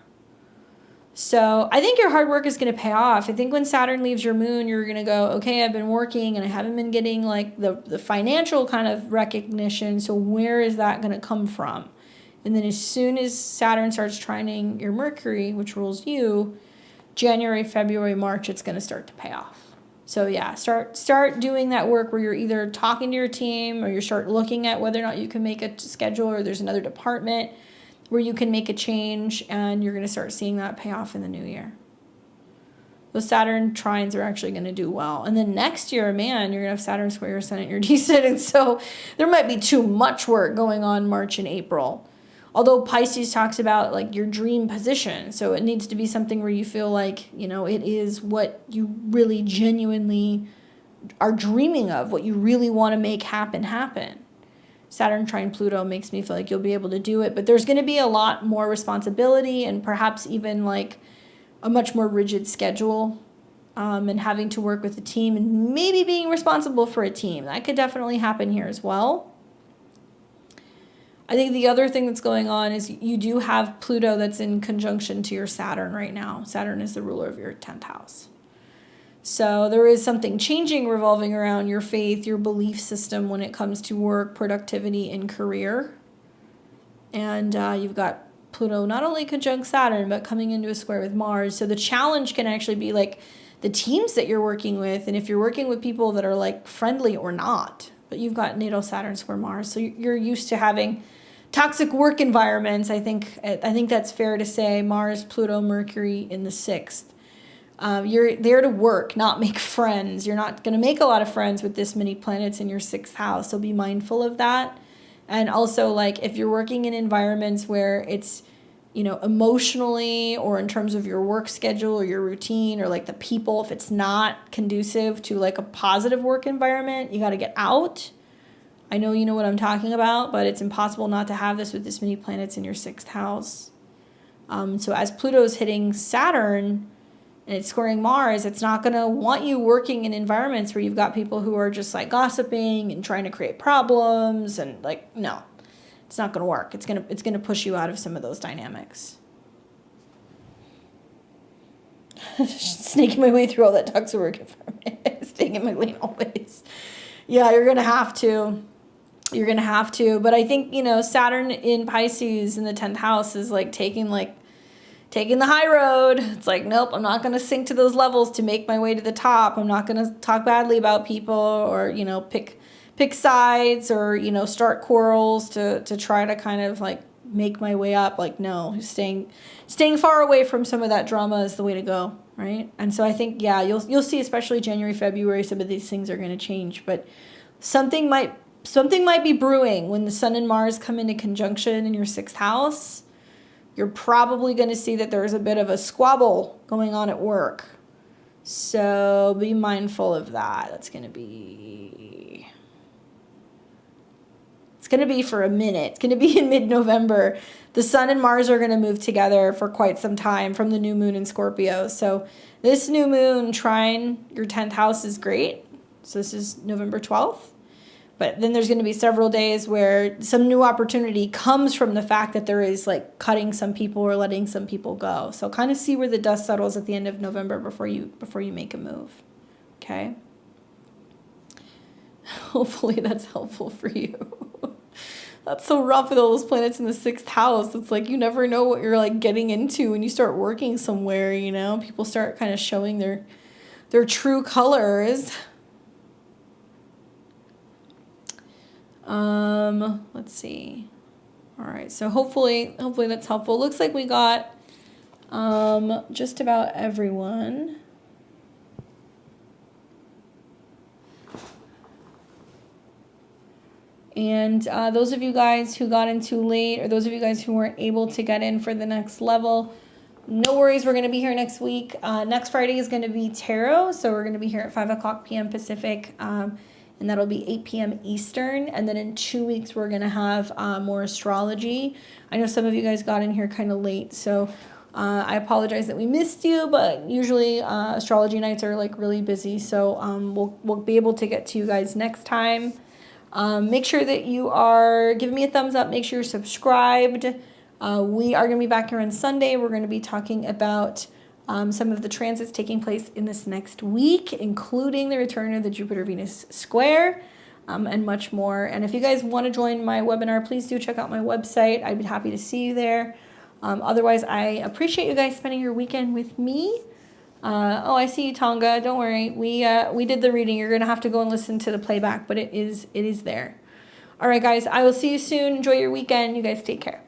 So I think your hard work is going to pay off. I think when Saturn leaves your moon, you're going to go, okay, I've been working and I haven't been getting like the financial kind of recognition. So where is that going to come from? And then as soon as Saturn starts trining your Mercury, which rules you, January, February, March, it's going to start to pay off. So yeah, start doing that work where you're either talking to your team or you start looking at whether or not you can make a schedule or there's another department where you can make a change, and you're going to start seeing that pay off in the new year. Those Saturn trines are actually going to do well. And then next year, man, you're going to have Saturn square your Sun at your decent. And so there might be too much work going on March and April. Although Pisces talks about like your dream position. So it needs to be something where you feel like, it is what you really genuinely are dreaming of, what you really want to make happen. Saturn trine Pluto makes me feel like you'll be able to do it, but there's going to be a lot more responsibility and perhaps even like a much more rigid schedule, and having to work with a team and maybe being responsible for a team. That could definitely happen here as well. I think the other thing that's going on is you do have Pluto that's in conjunction to your Saturn right now. Saturn is the ruler of your 10th house. So there is something changing revolving around your faith, your belief system when it comes to work, productivity, and career. And you've got Pluto not only conjunct Saturn, but coming into a square with Mars. So the challenge can actually be like the teams that you're working with, and if you're working with people that are like friendly or not. But you've got natal Saturn square Mars, so you're used to having toxic work environments. I think that's fair to say. Mars, Pluto, Mercury in the 6th. You're there to work, not make friends. You're not going to make a lot of friends with this many planets in your 6th house, so be mindful of that. And also, like, if you're working in environments where it's, emotionally or in terms of your work schedule or your routine or like the people, if it's not conducive to like a positive work environment, you got to get out. I know you know what I'm talking about, but it's impossible not to have this with this many planets in your 6th house. So as Pluto's hitting Saturn and it's squaring Mars, it's not going to want you working in environments where you've got people who are just like gossiping and trying to create problems and like, no, it's not going to work. It's going to push you out of some of those dynamics. Snaking my way through all that toxic work environment, staying in my lane always. Yeah, you're going to have to. But I think, Saturn in Pisces in the 10th house is like taking the high road. It's like, nope, I'm not going to sink to those levels to make my way to the top. I'm not going to talk badly about people or, pick sides or, start quarrels to try to kind of like make my way up. Like, no, staying far away from some of that drama is the way to go, right? And so I think, yeah, you'll see, especially January, February, some of these things are going to change, but something might be brewing when the Sun and Mars come into conjunction in your 6th house. You're probably going to see that there's a bit of a squabble going on at work. So be mindful of that. It's going to be for a minute. It's going to be in mid-November. The Sun and Mars are going to move together for quite some time from the new moon in Scorpio. So this new moon trine your 10th house is great. So this is November 12th. But then there's going to be several days where some new opportunity comes from the fact that there is like cutting some people or letting some people go. So kind of see where the dust settles at the end of November before you make a move. Okay? Hopefully that's helpful for you. That's so rough with all those planets in the 6th house. It's like you never know what you're like getting into when you start working somewhere, you know? People start kind of showing their true colors. Let's see. All right, so hopefully that's helpful. Looks like we got just about everyone. And those of you guys who got in too late, or those of you guys who weren't able to get in for the next level, no worries, we're going to be here next week. Next Friday is going to be tarot, so we're going to be here at 5 p.m. Pacific, and that'll be 8 p.m. Eastern. And then in 2 weeks, we're going to have more astrology. I know some of you guys got in here kind of late, so I apologize that we missed you, but usually astrology nights are like really busy, so we'll be able to get to you guys next time. Make sure that you are giving me a thumbs up. Make sure you're subscribed. We are going to be back here on Sunday. We're going to be talking about some of the transits taking place in this next week, including the return of the Jupiter-Venus square, and much more. And if you guys want to join my webinar, please do check out my website. I'd be happy to see you there. Otherwise, I appreciate you guys spending your weekend with me. Oh, I see you, Tonga. Don't worry. We did the reading. You're going to have to go and listen to the playback, but it is there. All right, guys. I will see you soon. Enjoy your weekend. You guys take care.